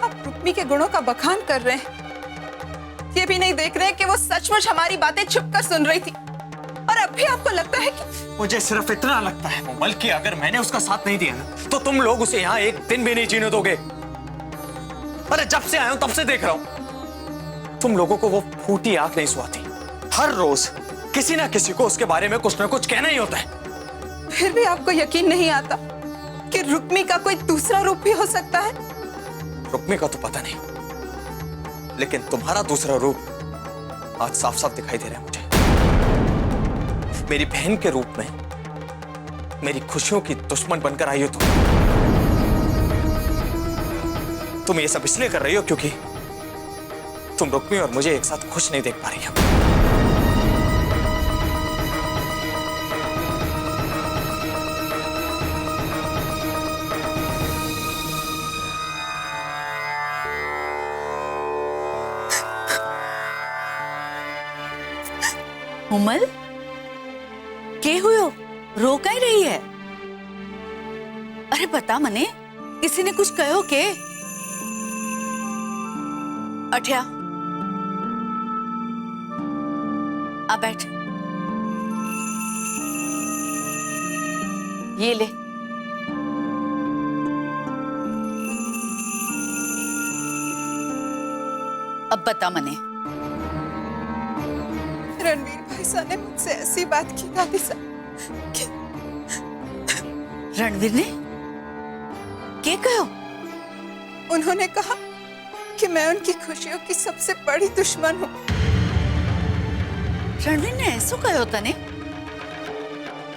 आप रुक्मी के गुणों का बखान कर रहे हैं। ये भी नहीं देख रहे हैं कि वो सचमुच हमारी बातें छुपकर सुन रही थी। और अब भी आपको लगता है कि मुझे सिर्फ इतना लगता है मूमल कि अगर मैंने उसका साथ नहीं दिया ना तो तुम लोग उसे यहाँ एक दिन भी नहीं जीने दोगे। अरे जब से आया हूं तब से देख रहा हूं तुम लोगों को वो फूटी आंख नहीं सुहाती। हर रोज किसी ना किसी को उसके बारे में कुछ ना कुछ कहना ही होता है। फिर भी आपको यकीन नहीं आता कि रुक्मी का कोई दूसरा रूप भी हो सकता है? रुक्मी का तो पता नहीं, लेकिन तुम्हारा दूसरा रूप आज साफ साफ दिखाई दे रहा है मुझे। मेरी बहन के रूप में मेरी खुशियों की दुश्मन बनकर आई हो तुम ये सब इसलिए कर रही हो क्योंकि तुम रुक्मी और मुझे एक साथ खुश नहीं देख पा रही हो। उमल के हुयो, रो कहीं रही है? अरे बता मने, किसी ने कुछ कहो के? अठिया, आ बैठ। ये ले। अब बता मने। रणवीर भाई साहब ने मुझसे ऐसी बात की दादी साहब कि रणवीर ने क्या कहो? उन्होंने कहा कि मैं उनकी खुशियों की सबसे बड़ी दुश्मन हूँ। रणवीर ने ऐसो कहो तने?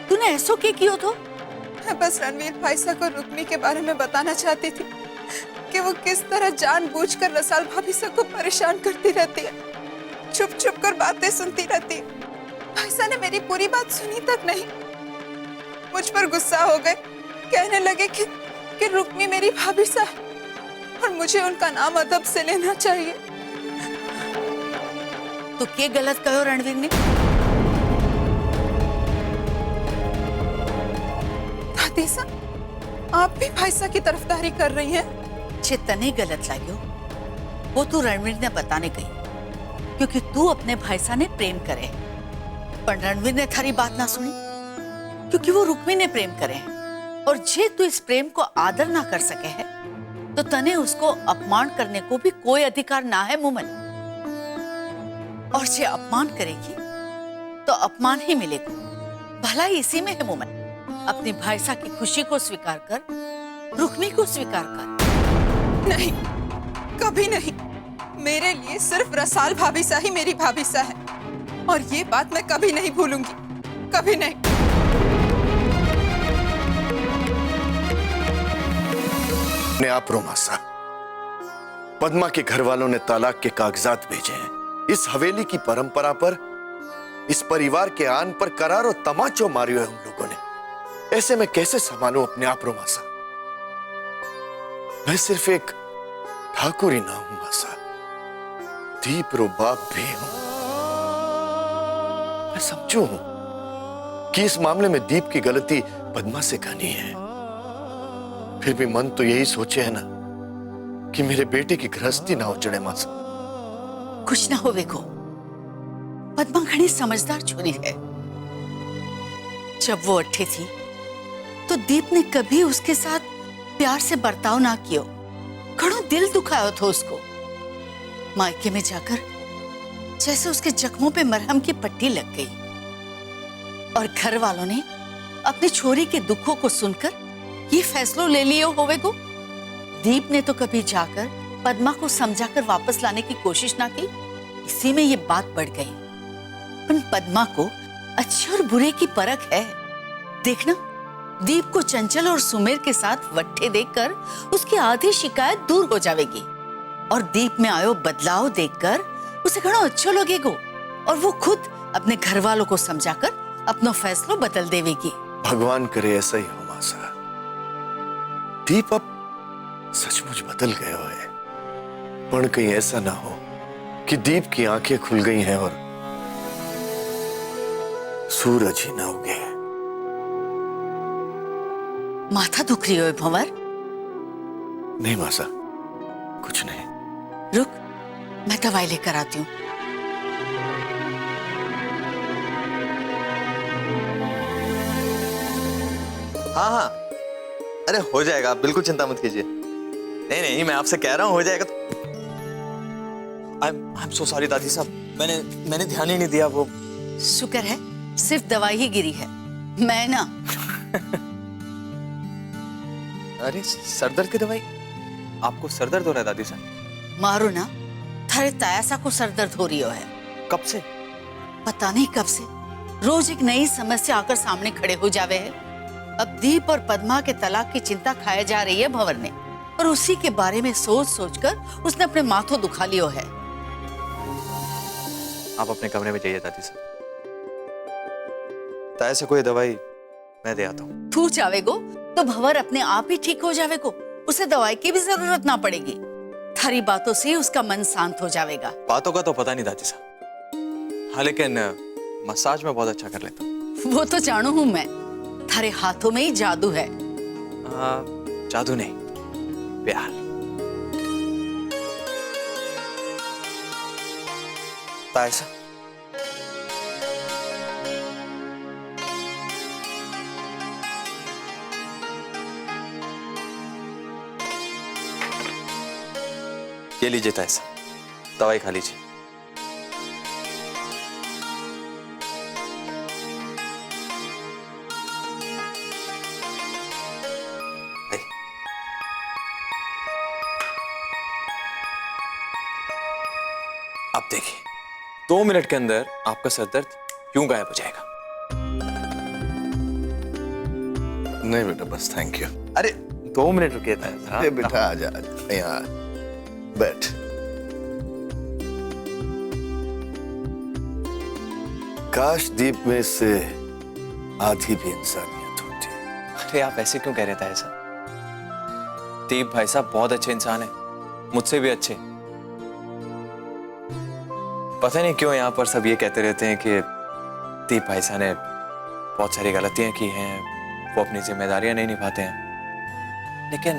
तूने ऐसो क्या कियो तो? मैं बस रणवीर भाई साहब को रुक्मी के बारे में बताना चाहती थी कि वो किस तरह जानबूझकर रसाल भाभी साहब को परेशान करती रहती है, छुप छुप कर बातें सुनती रहती है। भाई साहब ने मेरी पूरी बात सुनी तक नहीं, मुझ पर गुस्सा हो गए, कहने लगे कि रुक्मी मेरी भाभी साहब और मुझे उनका नाम अदब से लेना चाहिए। तो क्या गलत कहो रणवीर ने? दादी साहब, आप भी भाई साहब की तरफदारी कर रही हैं? छे तने गलत लाग्यो वो तू रणवीर ने बताने गई क्योंकि तू अपने भाई साहब ने प्रेम करे, पर रणवीर ने थारी बात ना सुनी क्योंकि वो रुक्मी ने प्रेम करे है। और जे तू इस प्रेम को आदर ना कर सके है तो तने उसको अपमान करने को भी कोई अधिकार ना है मुमन। और जे अपमान करेगी तो अपमान ही मिलेगा। भलाई इसी में है मुमन। अपनी भाई साहब की खुशी को स्वीकार कर, रुक्मी को स्वीकार कर। नहीं, कभी नहीं। मेरे लिए सिर्फ रसाल भाभी सा ही मेरी भाभी सा है और ये बात मैं कभी नहीं भूलूंगी, कभी नहीं। अपने आप रोमासा, पद्मा के घर वालों ने तलाक के कागजात भेजे हैं। इस हवेली की परंपरा पर, इस परिवार के आन पर करारो तमाचो मारियो है उन लोगों ने। ऐसे में कैसे संभालूं अपने आप रोमासा? मैं सिर्फ एक ठाकुर ही ना हूं मासा, दीप रो बाप भी हूं। मैं समझू हूं कि इस मामले में दीप की गलती पद्मा से घनी है, फिर भी मन तो यही सोचे है ना कि मेरे बेटे की गृहस्थी ना उजड़े मासा। कुछ ना होवे को। पद्मा घनी समझदार छोरी है। जब वो अट्ठे थी तो दीप ने कभी उसके साथ प्यार से बर्ताव ना कियो। घणो दिल दुखायो था उसको। मायके में जाकर जैसे उसके जख्मों पे मरहम की पट्टी लग गई और घर वालों ने अपनी छोरी के दुखों को सुनकर ये फैसला ले लियो होवे को। दीप ने तो कभी जाकर पद्मा को समझाकर वापस लाने की कोशिश ना की। इसी में ये बात बढ़ गई। पर पद्मा को अच्छे और बुरे की परख है। देखना, दीप को चंचल और सुमेर के साथ वट्ठे देखकर उसकी आधी शिकायत दूर हो जाएगी और दीप में आयो बदलाव देखकर उसे घणो अच्छो लगेगा और वो खुद अपने घर वालों को समझाकर अपना फैसला बदल देवेगी। भगवान करे ऐसा ही हो मासा। दीप अब सचमुच बदल गए है, पर कहीं ऐसा ना हो कि दीप की आंखें खुल गई हैं और सूरज ही ना उगे। माथा दुख रही हो भंवर? नहीं मासा, कुछ नहीं। रुक, मैं दवाई लेकर आती हूँ। हाँ हाँ, अरे हो जाएगा, आप बिल्कुल चिंता मत कीजिए। नहीं नहीं, मैं आपसे कह रहा हूँ हो जाएगा। I'm so sorry दादी साहब, मैंने ध्यान ही नहीं दिया। वो शुक्र है सिर्फ दवाई ही गिरी है, मैं ना। अरे सर दर्द की दवाई? आपको सर दर्द हो रहा है दादी साहब? मारो ना, थारे तायासा को सर दर्द हो रही है। कब से? पता नहीं कब से। रोज एक नई समस्या आकर सामने खड़े हो जावे है। अब दीप और पद्मा के तलाक की चिंता खाए जा रही है भंवर ने और उसी के बारे में सोच सोचकर उसने अपने माथों दुखा लियो है। आप अपने कमरे में जाइए दादी साहब, ताया कोई दवाई मैं दे आता हूँ। तू जावेगो तो भंवर अपने आप ही ठीक हो जावेगो, उसे दवाई की भी जरूरत ना पड़ेगी। थारी बातों से उसका मन शांत हो जाएगा। बातों का तो पता नहीं दादी साहब, हाँ लेकिन मसाज में बहुत अच्छा कर लेता हूँ। वो तो जानू हूँ मैं, थारे हाथों में ही जादू है। जादू नहीं, प्यार। तायसा, ये लीजिए तायसा, दवाई खा लीजिए। अब देखिए, 2 मिनट के अंदर आपका सर दर्द यूं गायब हो जाएगा। नहीं बेटा, बस थैंक यू। अरे 2 मिनट रुकिए तायसा। अरे बेटा आजा आजा, यहाँ बैठ। काश दीप में से आधी भी इंसानियत होती। अरे आप ऐसे क्यों कह रहे थे ऐसा? दीप भाई साहब बहुत अच्छे इंसान है, मुझसे भी अच्छे। पता नहीं क्यों यहाँ पर सब ये कहते रहते हैं कि दीप भाई साहब ने बहुत सारी गलतियां की हैं, वो अपनी जिम्मेदारियां नहीं निभाते हैं। लेकिन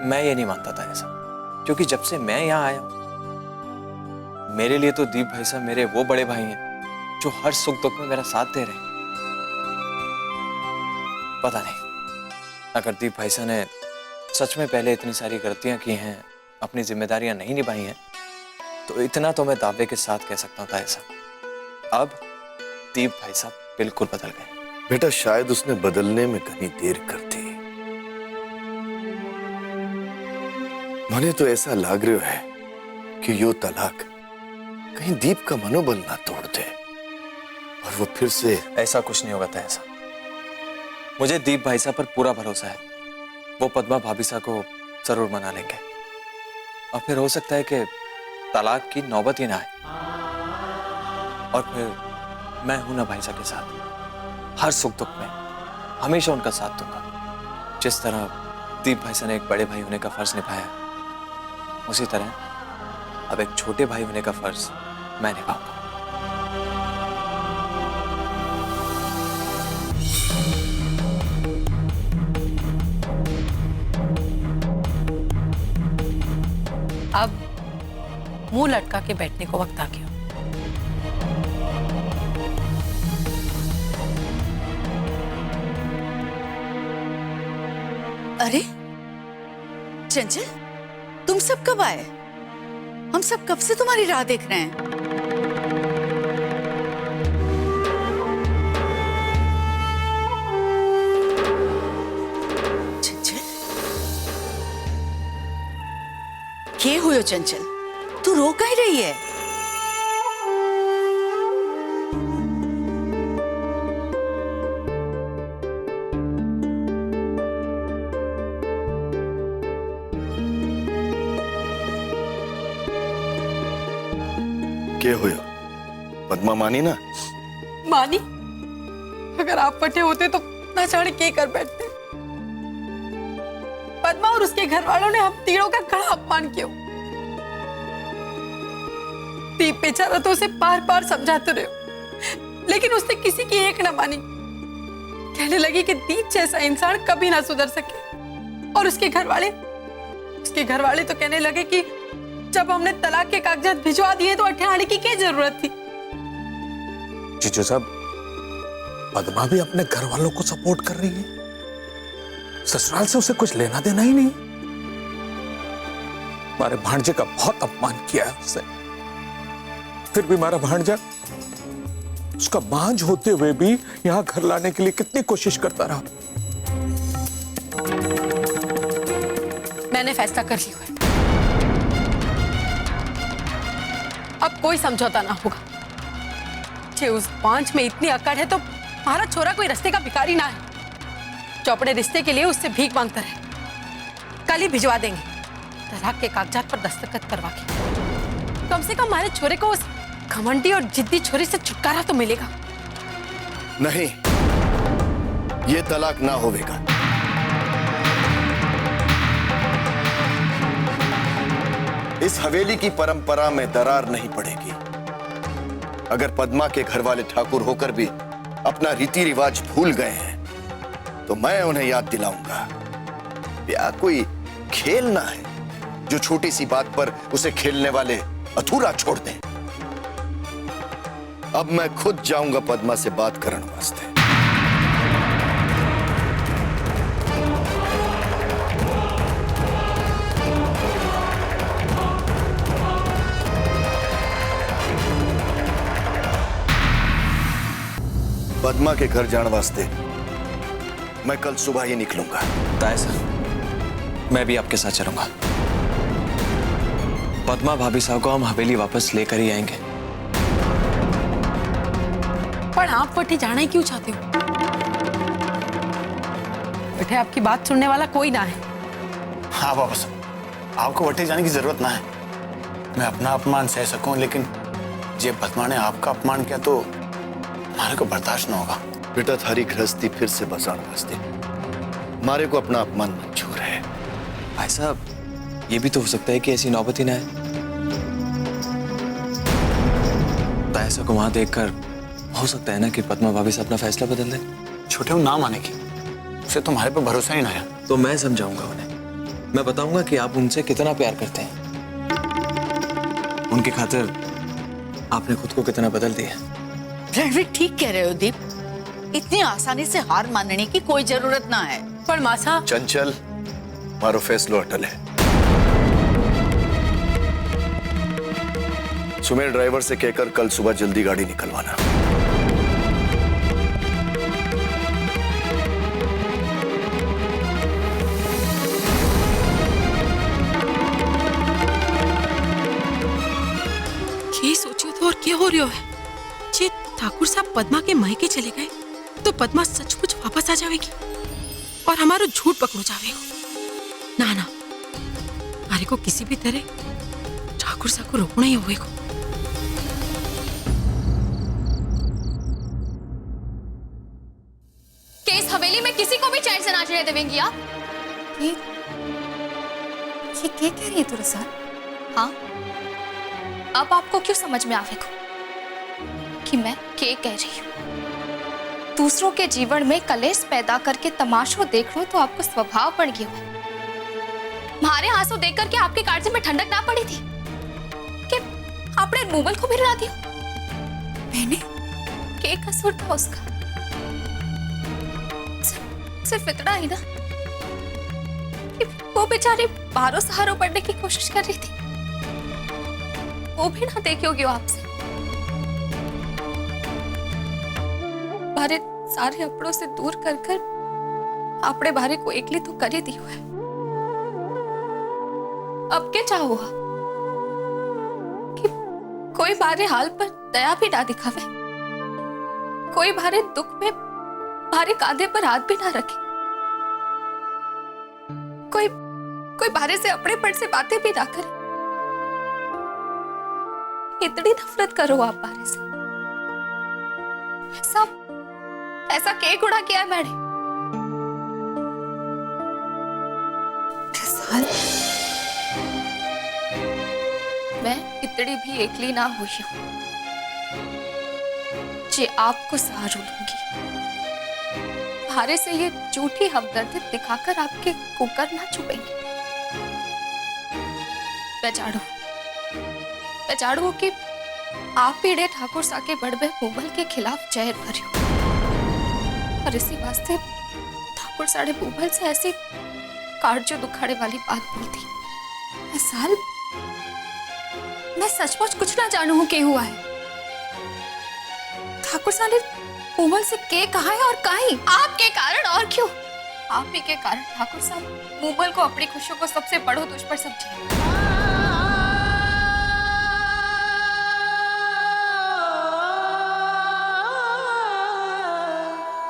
मैं ये नहीं मानता था ऐसा, क्योंकि जब से मैं यहाँ आया हूं, मेरे लिए तो दीप भाई साहब मेरे वो बड़े भाई हैं जो हर सुख दुख में मेरा साथ दे रहे हैं। पता नहीं, अगर दीप भाई साहब ने सच में पहले इतनी सारी गलतियां की हैं, अपनी जिम्मेदारियां नहीं निभाई हैं, तो इतना तो मैं दावे के साथ कह सकता था ऐसा, अब दीप भाई साहब बिल्कुल बदल गए। बेटा शायद उसने बदलने में कहीं देर कर दी। मने तो ऐसा लाग रहा है कि यो तलाक कहीं दीप का मनोबल ना तोड़ दे और वो फिर से। ऐसा कुछ नहीं होगा था ऐसा, मुझे दीप भाई साहब पर पूरा भरोसा है। वो पद्मा भाभी साहब को जरूर मना लेंगे और फिर हो सकता है कि तलाक की नौबत ही ना आए, और फिर मैं हूं ना भाई साहब के साथ, हर सुख दुख में हमेशा उनका साथ दूंगा। जिस तरह दीप भाई साहब ने एक बड़े भाई होने का फर्ज निभाया, उसी तरह अब एक छोटे भाई होने का फर्ज मैं निभाऊंगा। अब मुंह लटका के बैठने को वक्त आ गया। अरे चंचल, तुम सब कब आए? हम सब कब से तुम्हारी राह देख रहे हैं। चंचल, क्या हुआ चंचल? तू रो कहीं रही है? क्या हुआ? पद्मा मानी ना? मानी? अगर आप फटे होते तो ना जाने क्या कर बैठते। पद्मा और उसके घर वालों ने हम तीनों का कड़ा अपमान किया। दीप बेचारा तो उसे बार बार समझाते रहे, लेकिन उसने किसी की एक ना मानी। कहने लगी कि दीप जैसा इंसान कभी ना सुधर सके। और उसके घर वाले तो कहने लगे कि जब हमने तलाक के कागजात भिजवा दिए तो अठे की क्या जरूरत थी। जीजू साहब, पद्मा भी अपने घर वालों को सपोर्ट कर रही है, ससुराल से उसे कुछ लेना देना ही नहीं। हमारे भांजे का बहुत अपमान किया है उससे, फिर भी हमारा भांजा उसका बांझ होते हुए भी यहां घर लाने के लिए कितनी कोशिश करता रहा। मैंने फैसला कर लिया है, अब कोई समझौता ना होगा। जे उस बांझ में इतनी अकड़ है तो हमारा छोरा कोई रिश्ते का भिखारी ना है जो अपने रिश्ते के लिए उससे भीख मांगता रहे। कल ही भिजवा देंगे, तलाक के कागजात पर दस्तखत करवा के। कम से कम हमारे छोरे को उस घमंडी और जिद्दी छोरी से छुटकारा तो मिलेगा। नहीं, ये तलाक ना होगा। इस हवेली की परंपरा में दरार नहीं पड़ेगी। अगर पद्मा के घर वाले ठाकुर होकर भी अपना रीति रिवाज भूल गए हैं तो मैं उन्हें याद दिलाऊंगा। ब्याह कोई खेल ना है जो छोटी सी बात पर उसे खेलने वाले अधूरा छोड़ दें। अब मैं खुद जाऊंगा पद्मा से बात करने वास्ते। पद्मा के घर जाने वास्ते मैं कल सुबह ही निकलूंगा। तायसा, मैं भी आपके साथ चलूंगा। पद्मा भाभी साहब को हम हवेली वापस लेकर ही आएंगे। पर आप वठी जाना ही क्यों चाहते हो? बेटे, आपकी बात सुनने वाला कोई ना है। हाँ वापस, आपको वटे जाने की जरूरत ना है। मैं अपना अपमान सह सकूं, लेकिन जब पद्मा ने आपका अपमान किया तो हमारे को बर्दाश्त न होगा। बेटा, थारी गृहस्थी फिर से बसाने वास्ते मारे को अपना अपमान मंजूर है। भाई साहब, ये भी तो हो सकता है कि ऐसी नौबत ही ना आए। तायसा को वहां देखकर हो सकता है ना कि पद्मा भाभी से अपना फैसला बदल दे। छोटे वो ना मानेगी, उसे तुम्हारे पर भरोसा ही ना है। तो मैं समझाऊंगा उन्हें। मैं बताऊंगा कि आप उनसे कितना प्यार करते हैं। उनकी खातिर आपने खुद को कितना बदल दिया। रणवीर ठीक कह रहे हो दीप, इतनी आसानी से हार मानने की कोई जरूरत ना है। पर मासा, चंचल, मारो फैसलो अटल है। सुमेर ड्राइवर से कहकर कल सुबह जल्दी गाड़ी निकलवाना। ये सोचियो तो और क्या हो रहा है? जे ठाकुर साहब पद्मा के मायके चले गए तो पद्मा सचमुच वापस आ जाएगी और हमारो झूठ पकड़ो जावेगा। ना ना, हमारे को किसी भी तरह ठाकुर साहब को रोकना ही होगा। कि इस हवेली में किसी को भी चैन से नाचने देवेंगी आप? ये क्या कह रही है तू रसाल? हाँ, अब आपको क्यों समझ में आवेगा कि मैं क्या कह रही हूँ? दूसरों के जीवन में कलेश पैदा करके तमाशा देख लो तो आपको स्वभाव बन गया है। हमारे आंसू देख करके आपके कांटे में ठंडक ना पड़ी थी कि आपने मूवल को भी रुला दिया? मैंने क्या कसूर था उसका? सिर्फ इतना ही ना कि वो बेचारी बाहरों सहारों पढ़ने की कोशिश कर रही थी। वो भी ना देखी होगी आपसे। बारे सारे अपनों से दूर कर कर आपने बारे को एकली तो कर ही दी है। अब क्या चाहो कि कोई बारे हाल पर दया भी ना दिखावे, कोई बारे दुख में बारे कांधे पर हाथ भी ना रखे, कोई बारे से अपने पट से बातें भी ना करे। इतनी नफरत करो आप बारे से? सब ऐसा क्या गुनाह किया है मैंने? मैं इतनी भी एकली ना हुई हूं जे आपको सहारा लूंगी। भारे से ये झूठी हमदर्दी दिखाकर आपके कुकर ना छुपेंगे। मैं जाड़ू कि आप पीड़े ठाकुर साके बड़बे मूवल के खिलाफ जहर भरियो और इसी वास्ते ठाकुर साढ़े मूवल से ऐसी काटजो दुखाड़े वाली बात बोलती। साल मैं सचमुच कुछ ना जानू हूं क्या हुआ है। ठाकुर साहब ने मूवल से के कहा है और काहे? आपके कारण। और क्यों? आप ही के कारण ठाकुर साहब मूवल को अपनी खुशियों को सबसे बड़ो दुश्मन समझे।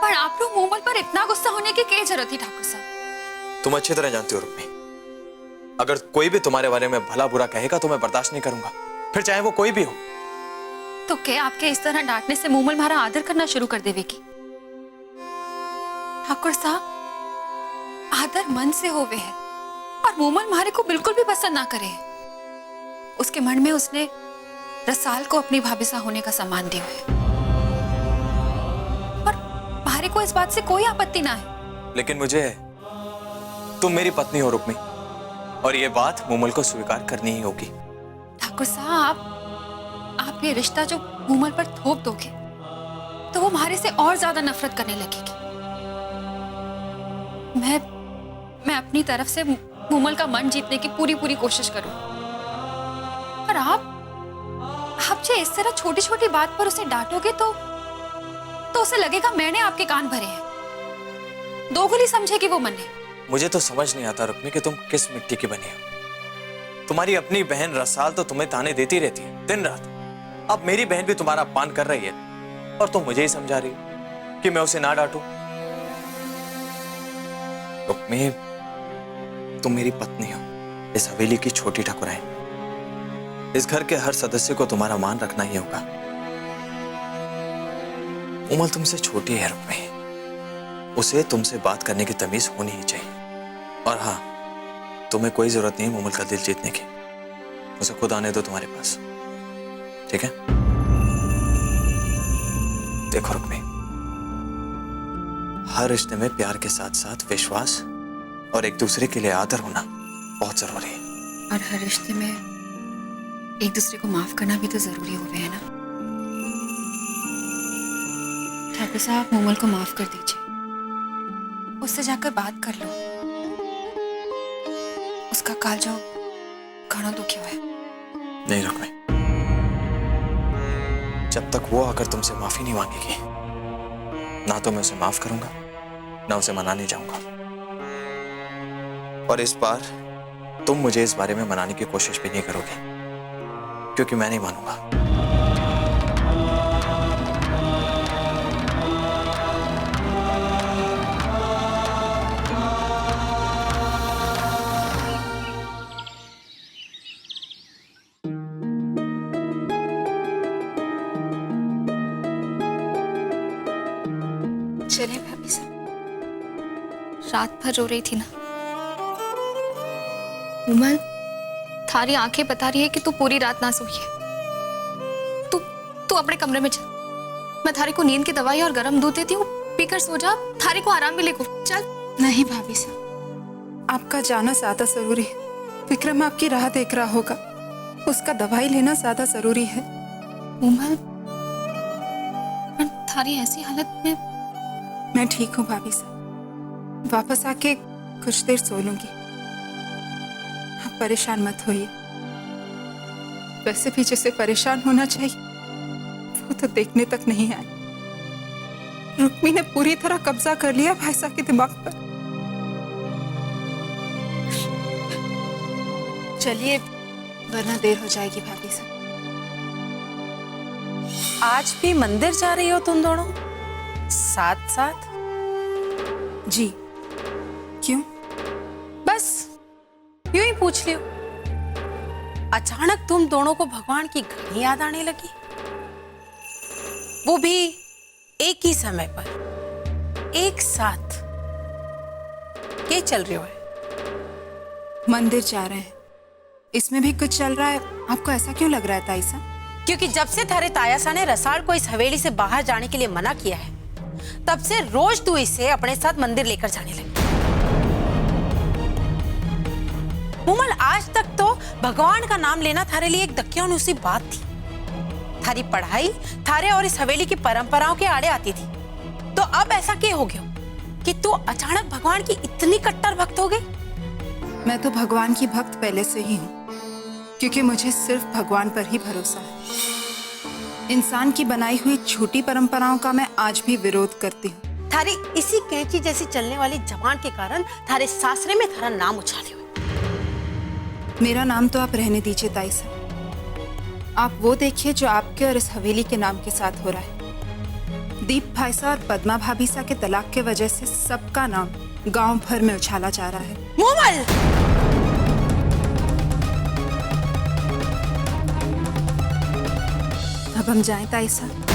पर आप लोग मूवल पर इतना गुस्सा होने की क्या जरूरत थी ठाकुर साहब? तुम अच्छी तरह जानती हो रुक्मी, अगर कोई भी तुम्हारे बारे में भला बुरा कहेगा तो मैं बर्दाश्त नहीं करूंगा, फिर चाहे वो कोई भी हो। तो क्या आपके इस तरह डांटने से मूमल हमारा आदर करना शुरू कर देवेगी? ठाकुर साहब आदर मन से होवे है और मूमल हमारे को बिल्कुल भी पसंद ना करे है। उसके मन में उसने रसाल को अपनी भाभी सा होने का सम्मान दिया है और हमारे को इस बात से कोई आपत्ति ना है। लेकिन मुझे तुम मेरी पत्नी हो रुक्मी और ये बात मूमल को स्वीकार करनी ही होगी। ठाकुर साहब आप ये रिश्ता जो मूमल पर थोप दोगे तो वो हमारे से और ज्यादा नफरत करने लगेगी। मैं अपनी तरफ से मूमल का मन जीतने की पूरी कोशिश करूं, और आप जो इस तरह छोटी छोटी बात पर उसे डांटोगे तो उसे लगेगा मैंने आपके कान भरे हैं। दोगुली समझेगी वो मन्ने। मुझे तो समझ नहीं आता रुक्मी कि तुम किस मिट्टी की बनी हो। तुम्हारी अपनी बहन रसाल तो तुम्हें ताने देती रहती है दिन रात। अब मेरी बहन भी तुम्हारा अपमान कर रही है और तुम मुझे ही समझा रही हो कि मैं उसे ना डांटूं। रुक्मी, तुम मेरी पत्नी हो, इस हवेली की छोटी ठकुराइन। इस घर के हर सदस्य को तुम्हारा मान रखना ही होगा। उमल तुमसे छोटी है रुक्मी, उसे तुमसे बात करने की तमीज होनी ही चाहिए। और हाँ, तुम्हें कोई जरूरत नहीं उमल का दिल जीतने की। उसे खुद आने दो तुम्हारे पास, ठीक है? देखो रुक्मी, हर रिश्ते में प्यार के साथ साथ विश्वास और एक दूसरे के लिए आदर होना बहुत जरूरी है। और हर रिश्ते में एक दूसरे को माफ करना भी तो जरूरी हो गया है ना। ठाकुर साहब, मूमल को माफ कर दीजिए, उससे जाकर बात कर लो। उसका काल जो घणो दुखी है। नहीं रुक्मी, जब तक वो आकर तुमसे माफी नहीं मांगेगी, ना तो मैं उसे माफ करूंगा ना उसे मनाने जाऊंगा। और इस बार तुम मुझे इस बारे में मनाने की कोशिश भी नहीं करोगे, क्योंकि मैं नहीं मानूंगा। चले भाभी साहब, रात भर रो रही थी ना। उमल, थारी आंखें बता रही है कि तू पूरी रात ना सोई है। तू अपने कमरे में चल, मैं थारी को नींद की दवाई और गर्म दूध देती हूँ, पीकर सो जा, थारी को आराम मिलेगा। चल। नहीं भाभी साहब, आपका जाना ज्यादा जरूरी है। विक्रम आपकी राह देख रहा होगा, उसका दवाई लेना ज्यादा जरूरी है। उमल, पर थारी ऐसी हालत में। मैं ठीक हूँ भाभी साहब, वापस आके कुछ देर सो लूंगी। आप परेशान मत होइए। वैसे भी जिसे परेशान होना चाहिए वो तो देखने तक नहीं आए। रुक्मी ने पूरी तरह कब्जा कर लिया भाई साहब के दिमाग पर। चलिए, वरना देर हो जाएगी भाभी साहब। आज भी मंदिर जा रही हो तुम दोनों साथ साथ? जी, क्यों? बस यूं ही पूछ लियो। अचानक तुम दोनों को भगवान की घनी याद आने लगी, वो भी एक ही समय पर, एक साथ। क्या चल रही हो है? मंदिर जा रहे हैं, इसमें भी कुछ चल रहा है। आपको ऐसा क्यों लग रहा है ताई साहब? क्योंकि जब से थारे तायासा ने रसाल को इस हवेली से बाहर जाने के लिए मना किया है, तब से रोज तू इसे अपने साथ मंदिर लेकर जाने लगी। मूमल, आज तक तो भगवान का नाम लेना थारे लिए एक दक्यानुसी बात थी। थारी पढ़ाई थारे और इस हवेली की परंपराओं के आड़े आती थी। तो अब ऐसा क्या हो गया कि तू अचानक भगवान की इतनी कट्टर भक्त हो गई? मैं तो भगवान की भक्त पहले से ही हूँ, क्योंकि मुझे सिर्फ भगवान पर ही भरोसा है। इंसान की बनाई हुई छोटी परंपराओं का मैं आज भी विरोध करती हूँ। थारी इसी कैंची जैसी चलने वाली जबान के कारण थारे सासरे में थारा नाम उछाले हुए। मेरा नाम तो आप रहने दीजिए ताई साहब। आप वो देखिए जो आपके और इस हवेली के नाम के साथ हो रहा है। दीप भाईसा और पद्मा भाभीसा के तलाक के वजह से सबका नाम गांव भर में उछाला जा रहा है। मूमल, अब हम जाएं ताई साहब?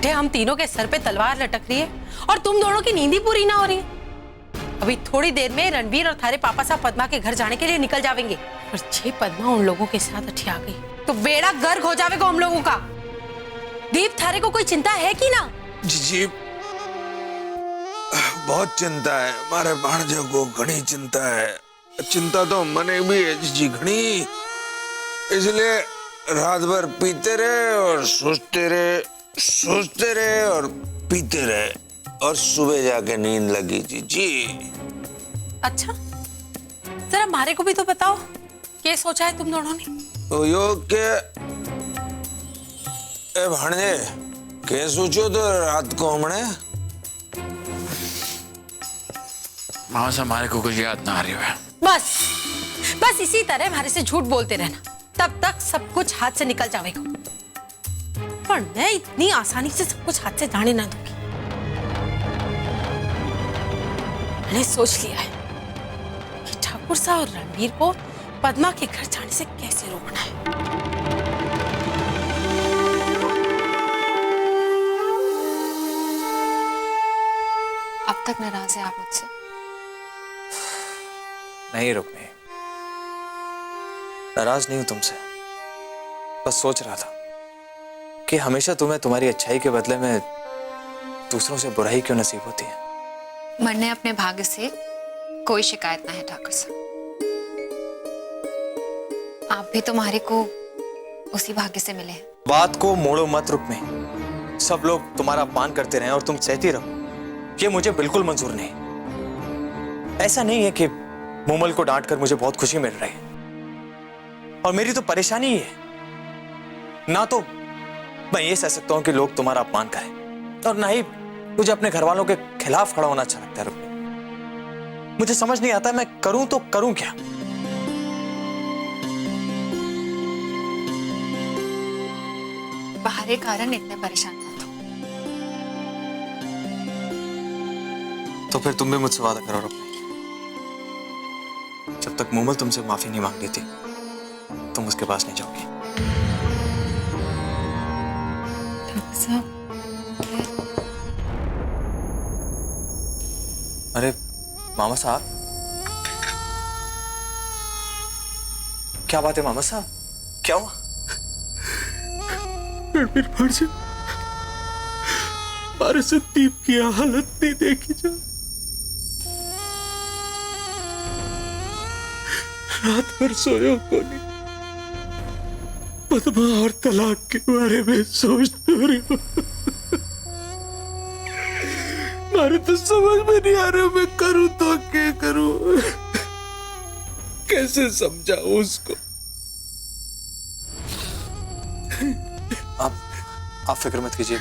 बेटे हम तीनों के सर पे तलवार लटक रही है और तुम दोनों की नींद ही पूरी ना हो रही है। अभी थोड़ी देर में रणवीर और थारे पापा साहब पद्मा के घर जाने के लिए निकल जावेंगे और छह पद्मा उन लोगों के साथ अठिया गई तो बेड़ा गर्क हो जावेगा हम लोगों का। दीप थारे को कोई चिंता है कि ना? जी बहुत चिंता है, मारे भाणजे को घनी चिंता है। चिंता तो मने भी है जी घनी, इसलिए रात भर पीते रहे और सोचते रहे और पीते रहे और सुबह जाके नींद लगी थी जी। अच्छा जरा मारे को भी तो बताओ क्या सोचा है तुम दोनों ने? तो यो के ए भाणजे के सोचो तो रात को हमने मामा साहब हमारे को कुछ याद ना आ रही है। बस इसी तरह हमारे से झूठ बोलते रहना, तब तक सब कुछ हाथ से निकल जाएगा। पर मैं इतनी आसानी से सब कुछ हाथ से जाने ना दूंगी। मैंने सोच लिया है कि ठाकुर साहब और रणवीर को पद्मा के घर जाने से कैसे रोकना है। अब तक नाराज है आप मुझसे? नहीं रुक्मी, नाराज नहीं हूं तुमसे, बस सोच रहा था कि हमेशा तुम्हें तुम्हारी अच्छाई के बदले में दूसरों से बुराई क्यों नसीब होती है। मरने अपने भाग्य से कोई शिकायत ना है ठाकुर साहब। आप भी तुम्हारे को उसी भाग्य से मिले हैं। बात को मोड़ो मत रुक्मी, सब लोग तुम्हारा अपमान करते रहे और तुम सहती रहो, ये मुझे बिल्कुल मंजूर नहीं। ऐसा नहीं है कि मोमल को डांट कर मुझे बहुत खुशी मिल रही है, और मेरी तो परेशानी ही है ना, तो मैं ये सह सकता हूं कि लोग तुम्हारा अपमान करें, और ना ही मुझे अपने घर वालों के खिलाफ खड़ा होना अच्छा लगता है। रुक्मी, मुझे समझ नहीं आता मैं करूं तो करूं क्या। बाहरी कारण इतने परेशान मत हो। तो फिर तुम भी मुझसे वादा करो रुक्मी, जब तक मोमल तुमसे माफी नहीं मांग लेती तुम उसके पास नहीं जाओगी। ठाकुर साहब अरे मामा साहब, क्या बात है मामा साहब, क्या हुआ? रणवीर भाणजे, हमारे से दीप की हालत नहीं देखी जा। रात भर सोयो को नहीं, पद्मा और तलाक के बारे में सोचते रही हूँ। मारे तो समझ में नहीं आ रहा मैं करूं तो क्या करूं, कैसे समझाऊं उसको। आप फिक्र मत कीजिए,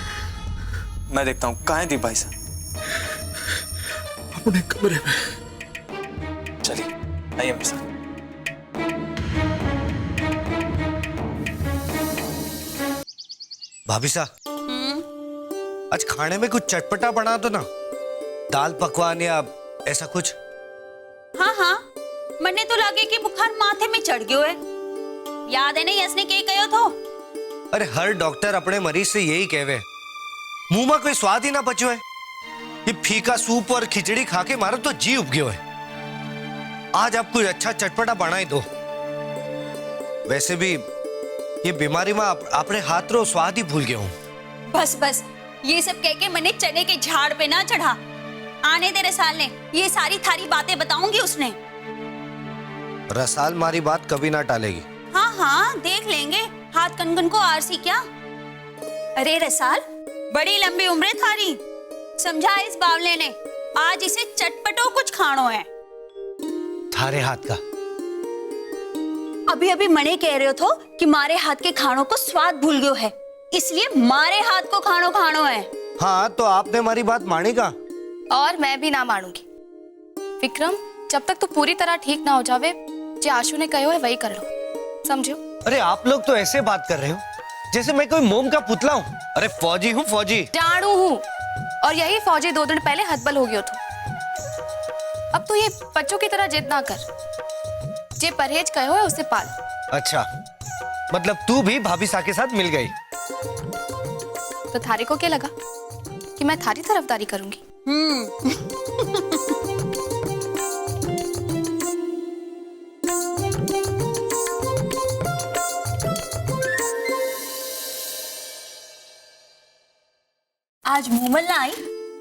मैं देखता हूं कहां है दीप भाई साहब। अपने कमरे में। चलिए आइए मेरे साथ। भाभी साहब, आज खाने में कुछ चटपटा बना दो ना, दाल पकवान या ऐसा कुछ। हाँ मन्ने तो लगे कि बुखार माथे में चढ़ गयो है। याद है नहीं यसने के कहो थो? अरे हर डॉक्टर अपने मरीज से यही कहवे, मुंह में कोई स्वाद ही ना बचो है। ये फीका सूप और खिचड़ी खा के मारो तो जी उब गयो है। आज आप कुछ अच्छा चटपटा बना ही दो। वैसे भी ये बीमारी में अपने हाथ रो स्वाद ही भूल गया हूँ। बस ये सब कह के मन्ने चने के झाड़ पे ना चढ़ा। आने दे रसाल ने, ये सारी थारी बातें बताऊंगी उसने। रसाल मारी बात कभी ना टालेगी। हाँ देख लेंगे हाथ कनकन को आरसी क्या। अरे रसाल, बड़ी लंबी उम्र है थारी, समझा इस बावले ने, आज इसे चटपटो कुछ खानो है। थारे हाथ का अभी मने कह रहे हो तो कि मारे हाथ के खानों को स्वाद भूल गयो है, इसलिए मारे हाथ को खानो है। हाँ तो आपने हमारी बात मानी का? और मैं भी ना मानूंगी। विक्रम, जब तक तू पूरी तरह ठीक ना हो जावे, जो आशु ने कहो है वही कर लो, समझो? अरे आप लोग तो ऐसे बात कर रहे हो जैसे मैं कोई मोम का पुतला हूँ। अरे फौजी हूँ, फौजी जानू हूँ, और यही फौजी 2 दिन पहले हतबल हो गयो तो। अब तो ये बच्चों की तरह जिद ना कर, जे परहेज कहो है उसे पाल। अच्छा, मतलब तू भी भाभी सा के साथ मिल गई? तो थारे को क्या लगा कि मैं थारी तरफदारी करूंगी? आज मूमल ना आई?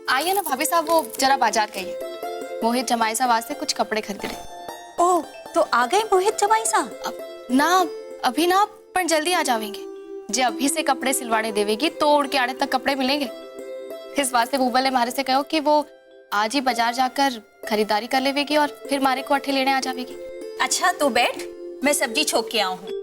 आई है ना भाभी साहब, वो जरा बाजार गई है। मोहित जमाई साहब वास्ते कुछ कपड़े खरीद रहे। ओह, तो आ गए मोहित जमाई साहब? ना अभी ना, पर जल्दी आ जावेंगे। जे अभी से कपड़े सिलवाने देवेगी तो उड़ के आने तक कपड़े मिलेंगे। इस वास्ते बूबल ने मारे से कहो कि वो आज ही बाजार जाकर खरीदारी कर लेवेगी और फिर मारे को अट्ठे लेने आ जावेगी। अच्छा तो बैठ, मैं सब्जी छोक के आऊं हूँ।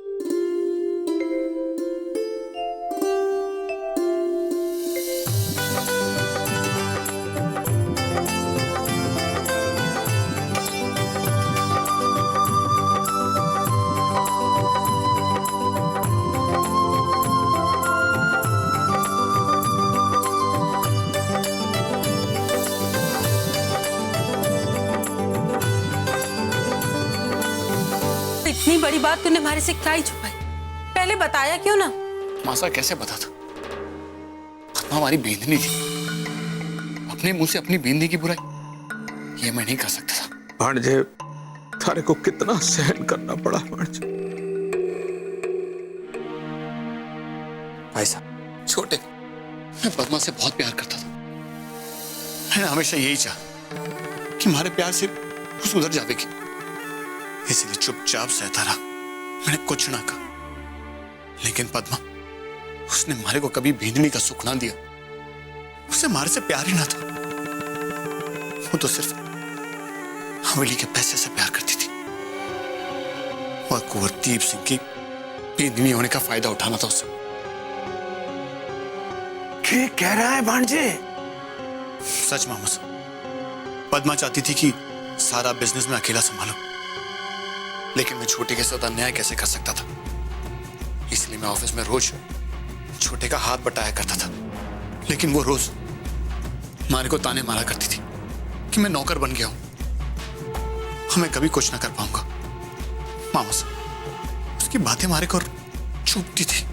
इतनी बड़ी बात तूने हमारे से क्या ही छुपाई? पहले बताया क्यों ना? मासा कैसे पता था? पद्मा हमारी बींदनी थी। अपने मुंह से अपनी बींदनी की बुराई ये मैं नहीं कर सकता था। भांजे, थारे को कितना सहन करना पड़ा भांजे। भाई साहब, छोटे, मैं पद्मा से बहुत प्यार करता था। मैंने हमेशा यही चाहा कि हमारे प्यार से वो सुधर जाएगी, इसलिए चुपचाप सहता रहा। मैंने कुछ ना कहा, लेकिन पद्मा, उसने हमारे को कभी बींदनी का सुख ना दिया। उसे हमारे से प्यार ही ना था। वो तो सिर्फ हवेली के पैसे से प्यार करती थी और कुंवर दीप सिंह की बींदनी होने का फायदा उठाना था उसे। क्या कह रहा है भांजे? सच मामा साहब, पद्मा चाहती थी कि सारा बिजनेस में अकेला संभालूं, लेकिन मैं छोटे के साथ अन्याय कैसे कर सकता था। इसलिए मैं ऑफिस में रोज छोटे का हाथ बटाया करता था, लेकिन वो रोज मारे को ताने मारा करती थी कि मैं नौकर बन गया हूं, मैं कभी कुछ ना कर पाऊंगा। मामा साहब, उसकी बातें मारे को चुभती थी।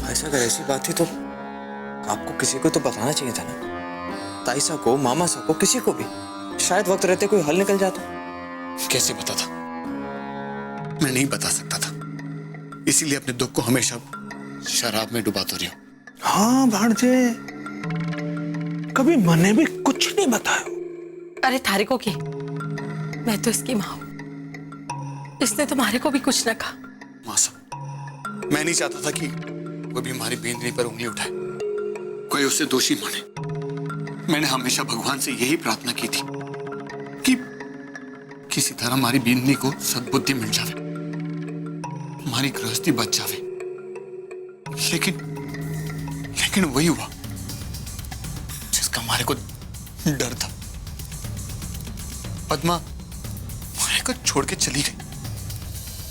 ऐसा अगर ऐसी बात थी तो आपको किसी को तो बताना चाहिए था ना। ताईसा को, मामा साहब को, किसी को भी। शायद वक्त रहते कोई हल निकल जाता। कैसे पता था? मैं नहीं बता सकता था, इसीलिए अपने दुख को हमेशा शराब में डुबाता रही हूं। हाँ भांजे, कभी मैंने भी कुछ नहीं बताया। अरे थारे को की, मैं तो इसकी माँ हूं। इसने तुम्हारे को भी कुछ न कहा। मां साहब, मैं नहीं चाहता था कि कोई भी हमारी बींदनी पर उंगली उठाए, कोई उसे दोषी माने। मैंने हमेशा भगवान से यही प्रार्थना की थी कि किसी तरह हमारी बींदनी को सद्बुद्धि मिल जावे, हमारी गृहस्थी बच जावे। लेकिन वही हुआ जिसका हमारे को डर था। पद्मा हमारे को छोड़ के चली गई।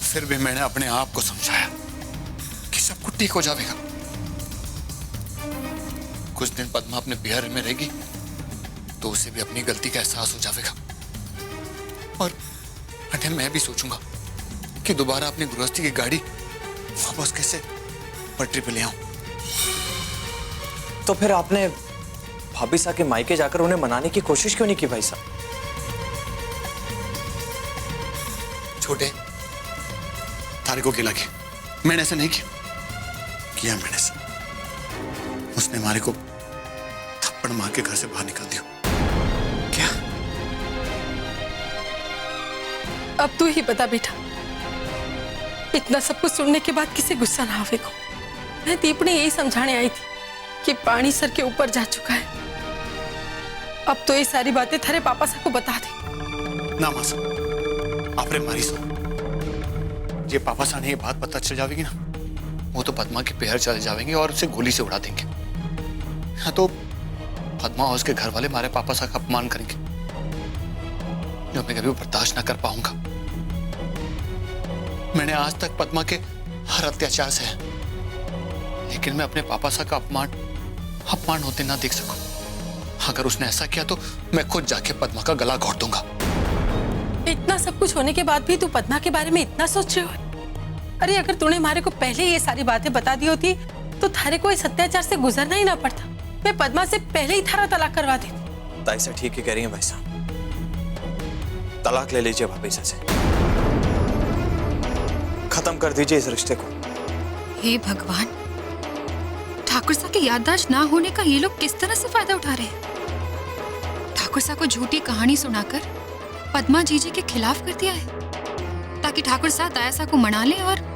फिर भी मैंने अपने आप को समझाया कि सब कुछ ठीक हो जाएगा। कुछ दिन पद्मा अपने बिहार में रहेगी तो उसे भी अपनी गलती का एहसास हो जाएगा, और अरे मैं भी सोचूंगा कि दोबारा अपनी गृहस्थी की गाड़ी वापस कैसे पटरी पे ले आऊं। तो फिर आपने भाभी साहब के मायके जाकर उन्हें मनाने की कोशिश क्यों नहीं की भाई साहब? छोटे, थारे को क्या लगे मैंने ऐसा नहीं किया मैंने ऐसा। उसने हमारे को थप्पड़ मार के घर से बाहर निकाल दिया। क्या? अब तू ही बता बेटा, इतना सब कुछ सुनने के बाद किसे गुस्सा ना आवे को? मैं दीप ने यही समझाने आई थी कि पानी सर के ऊपर जा चुका है। अब तो ये सारी बातें थारे पापा साहब को बता दे। ना मासा, आपने मारी सो ये पापा साहब ने ये बात पता चल जाएगी ना, वो तो पद्मा के पैर चले जाएंगे और उसे गोली से उड़ा देंगे। हाँ, तो पद्मा और उसके घर वाले हमारे पापा साहब का अपमान करेंगे, जो मैं कभी बर्दाश्त ना कर पाऊंगा। मैंने आज तक पद्मा के हर अत्याचार से, लेकिन मैं अपने पापा साहब का अपमान होते ना देख सकूं। अगर उसने ऐसा किया तो मैं खुद जाके पद्मा का गला घोट दूंगा। इतना सब कुछ होने के बाद भी तू पद्मा के बारे में इतना सोच रहे हो? अरे अगर तूने हमारे को पहले ये सारी बातें बता दी होती तो थारे को इस अत्याचार से गुजरना ही ना पड़ता। मैं पद्मा से पहले ही थारा तलाक करवा देती। तायसा ठीक ही कह रही है भाई साहब, तलाक ले लीजिए भाभीसा से, खत्म कर दीजिए इस रिश्ते को। हे भगवान, ठाकुर साहब की याददाश्त ना होने का ये लोग किस तरह से फायदा उठा रहे हैं। ठाकुर साहब को झूठी कहानी सुनाकर पद्मा जीजी के खिलाफ कर दिया है ताकि ठाकुर साहब तायसा को मना ले और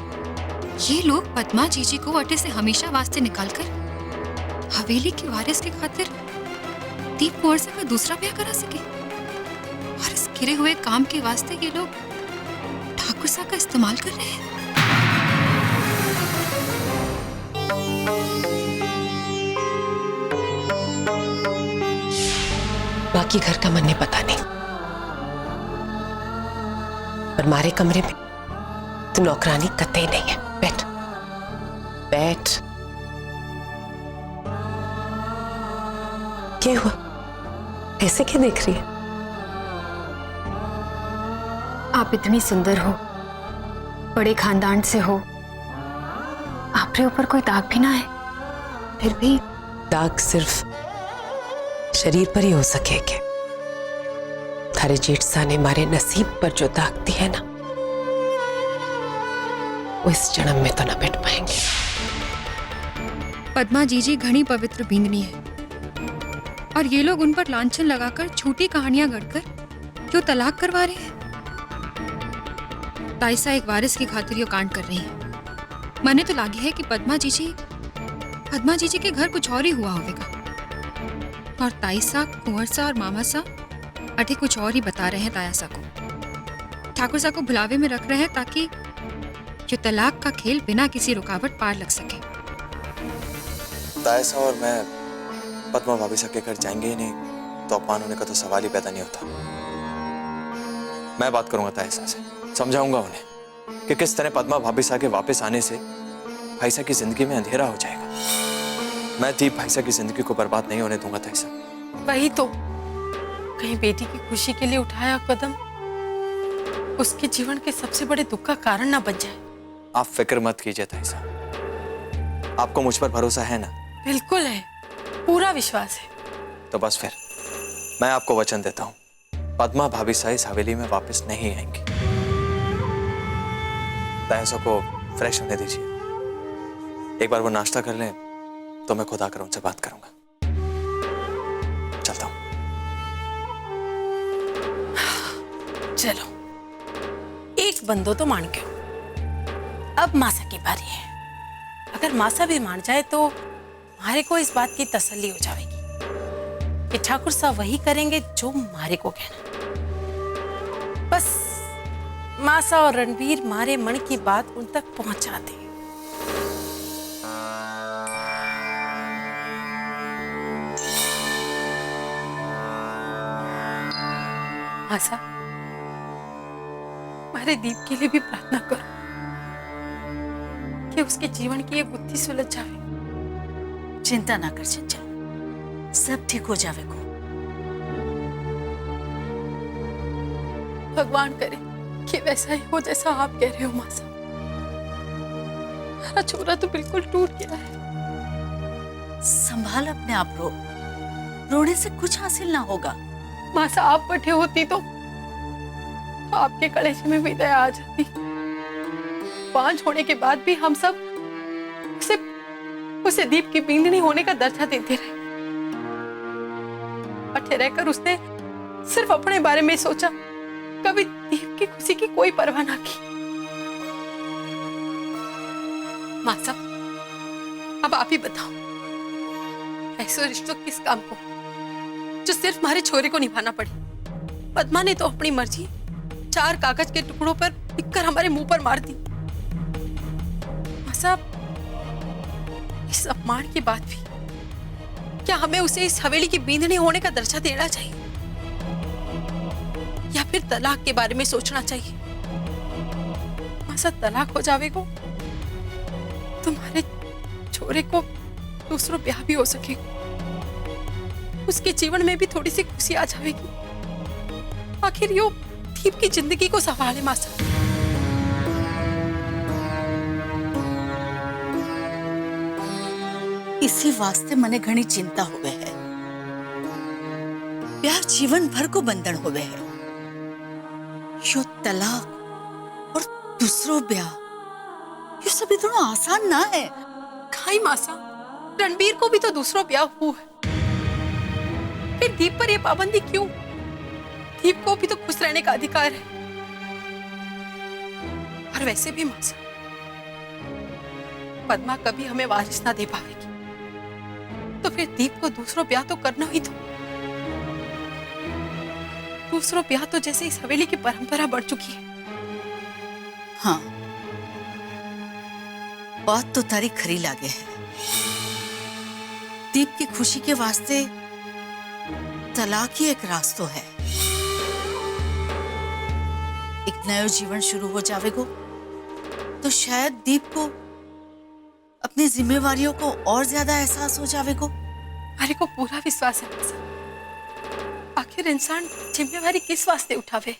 ये लोग पद्मा जीजी को अटे से हमेशा वास्ते निकालकर हवेली की वारिस के खातिर दीप कुंवर से का दूसरा ब्याह करा सके। और इस गिरे हुए काम के वास्ते ये लोग ठाकुर साहब का इस्तेमाल कर रहे हैं। बाकी घर का मन ने पता नहीं, पर मारे कमरे में तो नौकरानी कतई नहीं है। बैठ बैठ। क्या हुआ, ऐसे क्या देख रही है? आप इतनी सुंदर हो, बड़े खानदान से हो, आपके ऊपर कोई दाग भी ना है, फिर भी दाग सिर्फ शरीर पर ही हो सके क्या? थारे जेठ सा ने मारे नसीब पर जो दाग दी है ना, वो इस जन्म में तो न मिट पाएंगे। पद्मा जीजी घनी पवित्र बींदनी है और ये लोग उन पर लांछन लगाकर झूठी कहानियां गढ़कर क्यों तलाक करवा रहे हैं। तायसा एक वारिस की खातिर यो कांड कर रही है। मने तो लागे है कि पद्मा जीजी के घर कुछ और ही हुआ होगा और तायसा, कुंवर सा और मामा सा अटे कुछ और ही बता रहे हैं तायसा को। ठाकुर सा को भुलावे में रख रहे हैं ताकि जो तलाक का खेल बिना किसी रुकावट पार लग सके। तायसा और मैं पद्मा भाभीसा के घर जाएंगे ही नहीं तो अपमान होने का तो सवाल ही पैदा नहीं होता। मैं बात करूंगा तायसा से, समझाऊंगा उन्हें कि किस तरह पद्मा भाभीसा के वापस आने से भाईसा की जिंदगी में अंधेरा हो जाएगा। मैं दीप भाईसा की जिंदगी को बर्बाद नहीं होने दूंगा तायसा। वही तो, कहीं बेटी की खुशी के लिए उठाया कदम उसके जीवन के सबसे बड़े दुख का कारण ना बन जाए। आप फिक्र मत कीजिए तायसा, आपको मुझ पर भरोसा है ना? बिल्कुल है, पूरा विश्वास है। तो बस फिर मैं आपको वचन देता हूँ, पद्मा भाभीसा इस हवेली में वापस नहीं आएंगी। तायसा को फ्रेश होने दीजिए, एक बार वो नाश्ता कर लें तो मैं खुद आकर उनसे बात करूंगा। चलता हूं। चलो, एक बंदो तो मान गयो, अब मासा की बारी है। अगर मासा भी मान जाए तो हमारे को इस बात की तसल्ली हो जाएगी कि ठाकुर साहब वही करेंगे जो मारे को कहना। बस मासा और रणवीर मारे मन की बात उन तक पहुंचा दे। मासा, हमारे दीप के लिए भी प्रार्थना करो कि उसके जीवन की ये गुत्थी सुलझ जाए। चिंता ना कर चंचल, सब ठीक हो जावे को। भगवान करे कि वैसा ही हो जैसा आप कह रहे हो मासा। हमारा छोरा तो बिल्कुल टूट गया है। संभाल अपने आप रो, रोने से कुछ हासिल ना होगा। मासा, आप बैठे होती तो आपके कलेजे में भी दया आ जाती। 5 होने के बाद भी हम सब उसे दीप की बींदनी होने का दर्जा देते रहे। बैठे रहकर उसने सिर्फ अपने बारे में सोचा, कभी दीप की खुशी की कोई परवाह ना की। मासा, अब आप ही बताओ, ऐसे रिश्तों किस काम को जो सिर्फ हमारे छोरे को निभाना पड़े। पद्मा ने तो अपनी मर्जी 4 कागज के टुकड़ों पर लिखकर हमारे मुंह पर मार दी। मासा, इस अपमान के बाद भी क्या हमें उसे इस हवेली की बींदनी होने का दर्जा देना चाहिए या फिर तलाक के बारे में सोचना चाहिए? मासा, तलाक हो जाएगा तुम्हारे छोरे को दूसरों ब्याह भी हो सकेगा, उसके जीवन में भी थोड़ी सी खुशी आ जाएगी। आखिर यो दीप की जिंदगी को संभाले मासा। इसी वास्ते मने घनी चिंता हुए है। प्यार जीवन भर को बंधन हुए है। यो तलाक और दूसरो ब्याह, ये सब इतना आसान ना है। खाई मासा, रणबीर को भी तो दूसरा ब्याह हुआ है, फिर दीप पर ये पाबंदी क्यों? दीप को भी तो खुश रहने का अधिकार है। और वैसे भी मासा, पद्मा कभी हमें वारिस ना दे पाएगी, तो फिर दीप को दूसरा ब्याह तो करना ही था। दूसरा ब्याह तो जैसे इस हवेली की परंपरा बढ़ चुकी है। हाँ, बात तो तारी खरी लागे है। दीप की खुशी के वास्ते तलाक ही एक रास्तो है। एक नया जीवन शुरू हो जावेगो तो शायद दीप को अपनी जिम्मेवारियों को और ज्यादा एहसास हो जावेगो। हमारे को पूरा विश्वास है मासा। आखिर इंसान जिम्मेवारी किस वास्ते उठावे?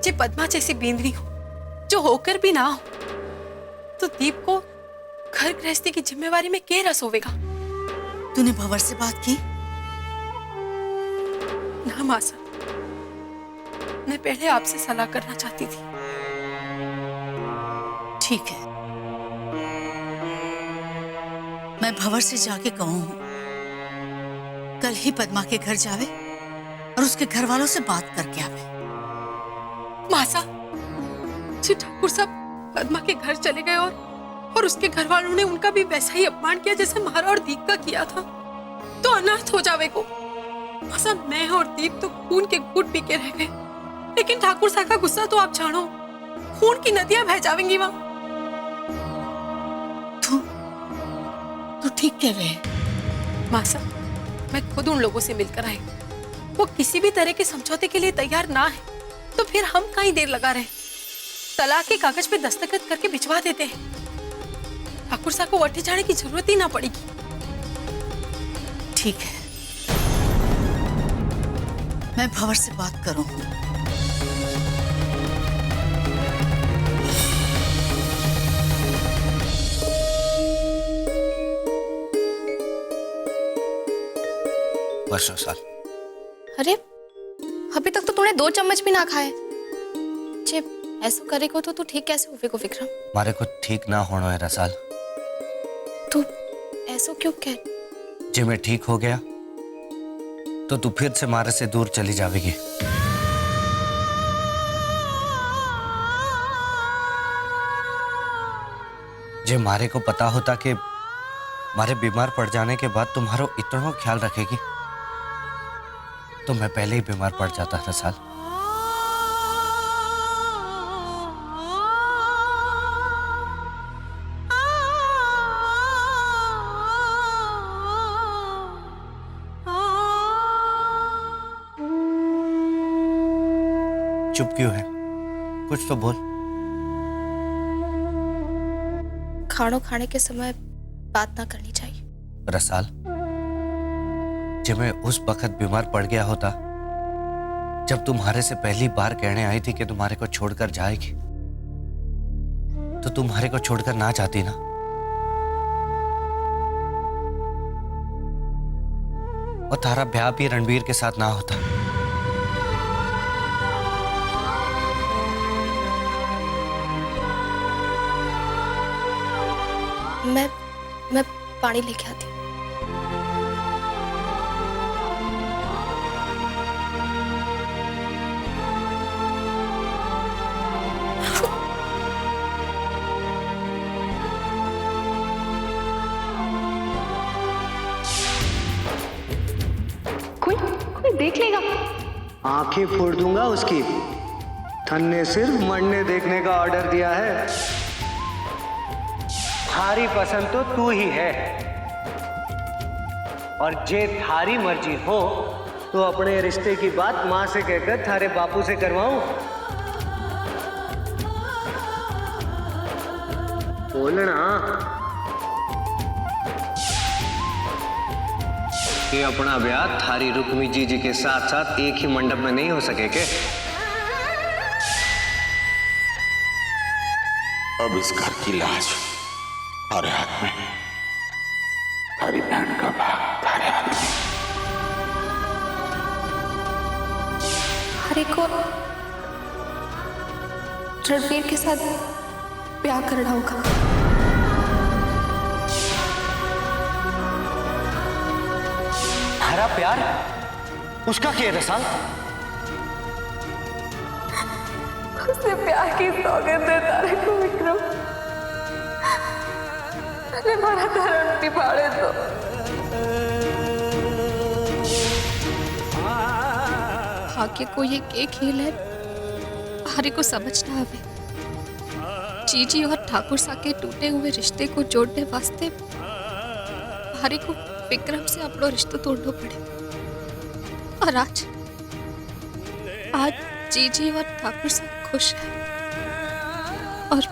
जे पद्मा जैसी बींदनी हो, जो होकर भी ना हो, तो दीप को घर गृहस्थी की जिम्मेवारी में के रस होवेगा? तूने भंवर से बात की? ना मासा, मैं पहले आपसे सलाह करना चाहती थी। ठीक है, मैं भंवर से जाके कहूं कल ही पद्मा के घर जावे और उसके घर वालों से बात करके आवे। मासा, जी ठाकुर साहब पद्मा के घर चले गए और उसके घर वालों ने उनका भी वैसा ही अपमान किया जैसे हमारा और दीप का किया था, तो अनर्थ हो जावेगो। मासा, मैं और दीप तो खून के घूंट पी के रह गए, लेकिन ठाकुर साहब का गुस्सा तो आप जानो, खून की नदियां बह जाएंगी वहां। तू ठीक कह रहे हैं। मासा, मैं खुद उन लोगों से मिलकर आई, वो किसी भी तरह के समझौते के लिए तैयार ना है, तो फिर हम कहीं देर लगा रहे? तलाक के कागज पे दस्तखत करके भिजवा देते हैं। ठाकुर साहब को वठी जाने की जरूरत ही ना पड़ेगी। ठीक है, मैं भंवर से बात करूं। वर्षों साल। अरे अभी तक तो तूने 2 चम्मच भी ना खाए। जे ऐसा करेगा तो तू ठीक कैसे होवेगा विक्रम? मारे को ठीक ना होना है रसाल। तू ऐसा क्यों कह? जे मैं ठीक हो गया तो तू फिर से मारे से दूर चली जाएगी। जे मारे को पता होता कि मारे बीमार पड़ जाने के बाद तुम्हारा इतना ख्याल रखेगी, तो मैं पहले ही बीमार पड़ जाता रसाल। चुप क्यों है? कुछ तो बोल। खानों खाने के समय बात ना करनी चाहिए। रसाल, जब मैं उस वक्त बीमार पड़ गया होता जब तुम्हारे से पहली बार कहने आई थी कि तुम्हारे को छोड़कर जाएगी, तो तुम्हारे को छोड़कर ना जाती ना। और तारा ब्याह भी रणबीर के साथ ना होता। मैं पानी लेके आती हूँ। कोई देख लेगा? आंखें फोड़ दूंगा उसकी। थन ने सिर्फ मरने देखने का ऑर्डर दिया है। थारी पसंद तो तू ही है, और जे थारी मर्जी हो तो अपने रिश्ते की बात मां से कहकर थारे बापू से करवाऊं। बोलना कि अपना ब्याह थारी रुक्मी जी के साथ साथ एक ही मंडप में नहीं हो सके के? अब इस घर की लाज हमारे हाथ में। थारे को रणवीर के साथ ब्याह करना होगा। हरा प्यार उसका क्या रसाल? उससे प्यार की सौगंध दे तारे को विक्रम। अरे मारा धर्म टिपाड़े तो। भाग्य को ये के खेल है, हरे को समझना आवे। जीजी और ठाकुर सा के टूटे हुए रिश्ते को जोड़ने वास्ते हरे को विक्रम से अपना रिश्ता तोड़ना पड़े। और आज जीजी और ठाकुर सा खुश है और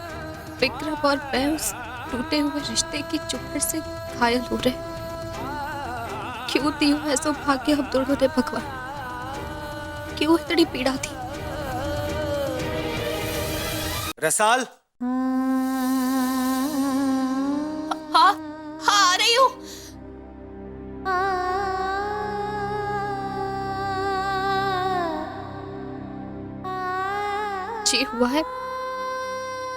विक्रम और मैं उस टूटे हुए रिश्ते की चुभन से घायल हो रहे। क्यों दी हो ऐसा भाग्य हम दोनों ने भगवान? क्यों इतनी पीड़ा थी? रसाल, हाँ हाँ आ रही हूँ। जे हुआ है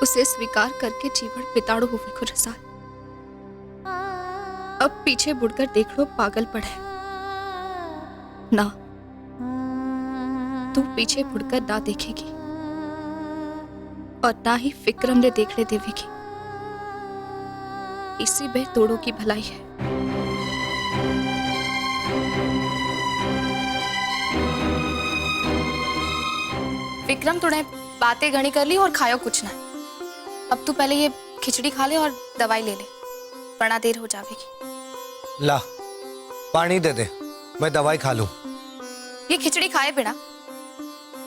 उसे स्वीकार करके जीवन बिताड़ो हुए को रसाल। अब पीछे मुड़कर देख लो पागल पड़े ना, तू पीछे मुड़कर ना देखेगी और ना ही विक्रम ने देखने देवेगी। इसी में दोनों की भलाई है। विक्रम तूने बातें घनी कर ली और खायो कुछ ना। अब तू पहले ये खिचड़ी खा ले और दवाई ले ले, वरना देर हो जाएगी। ला पानी दे दे, मैं दवाई खा लूं। ये खिचड़ी खाए बिना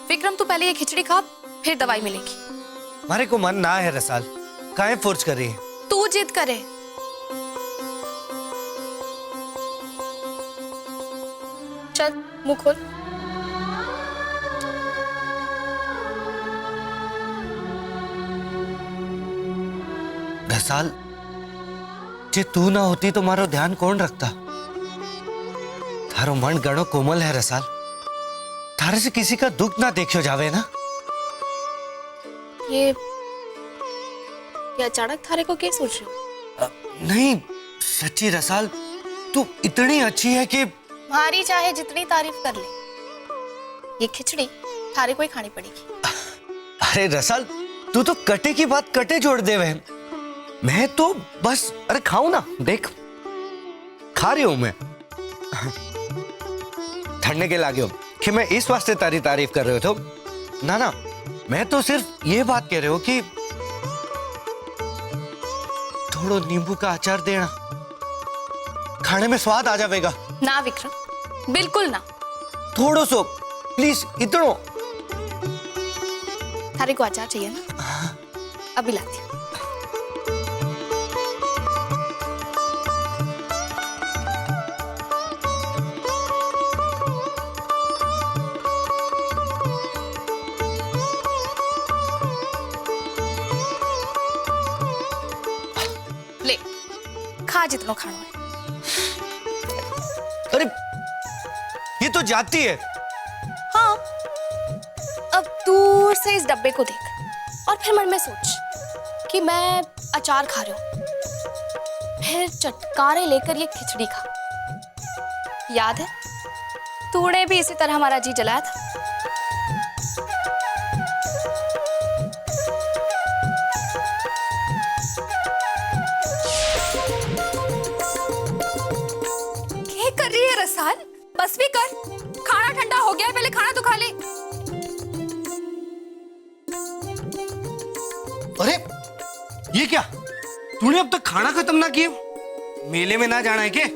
विक्रम, तू पहले ये खिचड़ी खा, फिर दवाई मिलेगी। हमारे को मन ना है रसाल, काहे फोर्स कर रही है? तू जिद करे। चल मुंह खोल। रसाल, जे तू ना होती तो मारो ध्यान कौन रखता? थारो मन गणो कोमल है रसाल, थारे से किसी का दुख ना देखो जावे ना। ये अचानक थारे को क्या सोच रही हो? नहीं सच्ची रसाल, तू इतनी अच्छी है कि मारी चाहे जितनी तारीफ कर ले, ये खिचड़ी थारे को ही खानी पड़ेगी। अरे रसाल, तू तो कटे की बात कटे जोड़ दे वह। मैं तो बस अरे खाऊं ना, देख खा रही हूं मैं। ठंडे के लागे हो कि मैं इस वास्ते तारी तारीफ कर रहे हो तो ना ना, मैं तो सिर्फ ये बात कह रहे हो कि थोड़ो नींबू का अचार देना, खाने में स्वाद आ जाएगा। ना विक्रम, बिल्कुल ना। थोड़ो सो प्लीज, इतनो। थारे को अचार चाहिए ना? अभी लाती हूँ। ले खा जितना खाना है। अरे ये तो जाती है। हाँ, अब दूर से इस डब्बे को देख और फिर मन में सोच कि मैं अचार खा रही हूं, फिर चटकारे लेकर ये खिचड़ी खा। याद है तूने भी इसी तरह हमारा जी जलाया था। क्या कर रही है रसाल? बस भी कर, खाना ठंडा हो गया है, पहले खाना तो खा ले। अरे ये क्या, तूने अब तक खाना खत्म ना किया? मेले में ना जाना है क्या?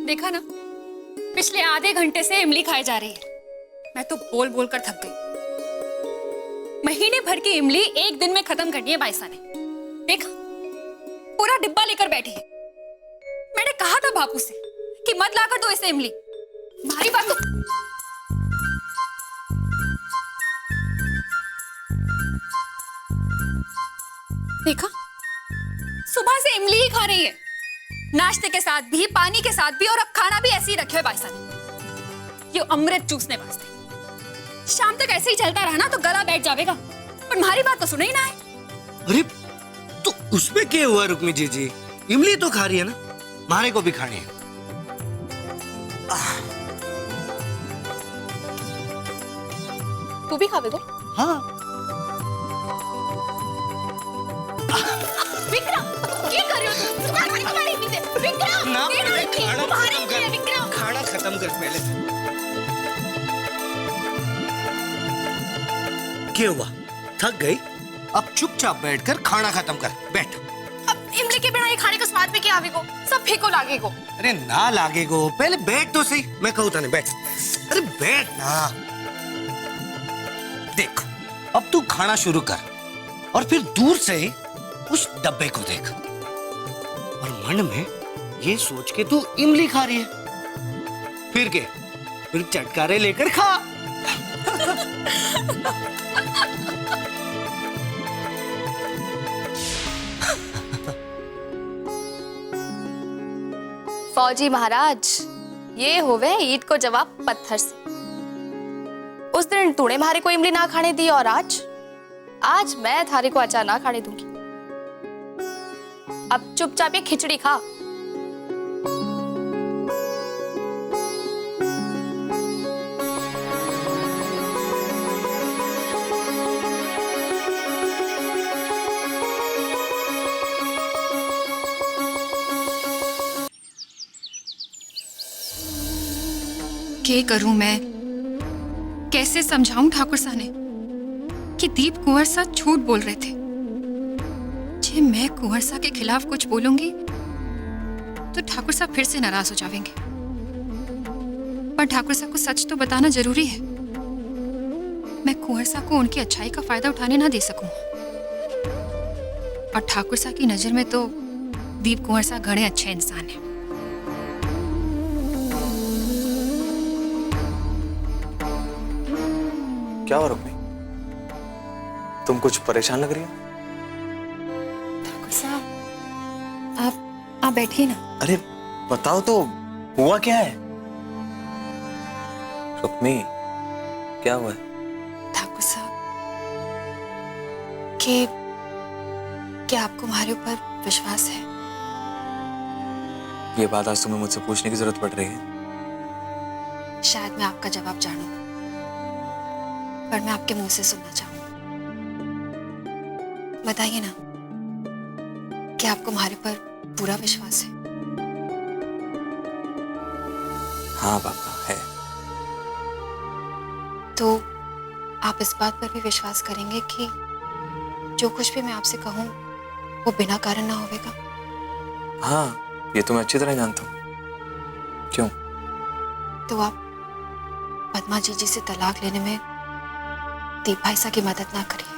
देखा ना, पिछले आधे घंटे से इमली खाई जा रही है। मैं तो बोल बोल कर थक गई। महीने भर की इमली एक दिन में खत्म करनी है बाईसा ने। देखा, पूरा डिब्बा लेकर बैठी है। मैंने कहा था बापू से कि मत लाकर दो इसे इमली। भारी बात तो देखा, सुबह से इमली ही खा रही है, नाश्ते के साथ भी, पानी के साथ भी, और अब खाना भी ऐसे ही रखे हुए बाईसा ने। ये अमृत चूसने वास्ते। शाम तक ऐसे ही चलता रहा ना तो गला बैठ जाएगा, पर हमारी बात तो सुने ही ना है। अरे तो उसमें क्या हुआ रुक्मी जी? इमली तो खा रही है ना, मारे को भी खानी है। तू भी खावे को? हाँ। विक्रम, क्या कर रहे हो तुम? तुम्हारी इमली दे। विक्रम, ना, दे दो इमली, तुम्हारी खत्म इमली है, कर, विक्रम। खाना खत्म कर पहले। क्या हुआ? थक गई? अब चुपचाप बैठकर खाना खत्म कर, बैठ। अब इमली के बिना ये खाने का स्वाद में क्या आवे को? सब फीको लागे को। अरे ना लागे गो, पहले बैठ तो सही। मैं कहूँ था नहीं, बैठ। अरे बैठ ना। देख, अब तू खाना शुरू कर और फिर दूर से उस डब्बे को देख और मन में ये सोच के तू इमली खा रही है। फिर क्या? फिर चटकारे लेकर खा। फौजी महाराज, ये होवे ईट को जवाब पत्थर से। उस दिन तूने मारे को इमली ना खाने दी और आज मैं थारे को अचार ना खाने दूंगी। अब चुपचाप ये खिचड़ी खा। क्या करूं मैं? कैसे समझाऊं ठाकुर सा ने कि दीप कुंवर सा झूठ बोल रहे थे। जे मैं कुंवर सा के खिलाफ कुछ बोलूंगी तो ठाकुर सा फिर से नाराज हो जाएंगे। पर ठाकुर सा को सच तो बताना जरूरी है। मैं कुंवर सा को उनकी अच्छाई का फायदा उठाने ना दे सकूं। और ठाकुर सा की नजर में तो दीप कुंवर सा घणे अच्छे इंसान है। क्या हो रुक्मी? तुम कुछ परेशान लग रही हो? ठाकुर साहब, आप बैठिए ना। अरे बताओ तो, हुआ क्या है? रुक्मी, क्या हुआ है? ठाकुर साहब, क्या आपको हमारे ऊपर विश्वास है? ये बात आज तुम्हें मुझसे पूछने की जरूरत पड़ रही है? शायद मैं आपका जवाब जानूं, पर मैं आपके मुंह से सुनना चाहूंगी। बताइए ना, क्या आपको हमारे पर पूरा विश्वास है? हाँ पापा, है। तो आप इस बात पर भी विश्वास करेंगे कि जो कुछ भी मैं आपसे कहूं वो बिना कारण ना होवेगा? हाँ, ये तो मैं अच्छी तरह जानता हूँ। क्यों? तो आप पद्मा जी से तलाक लेने में दीप भाई सा की मदद ना करिए।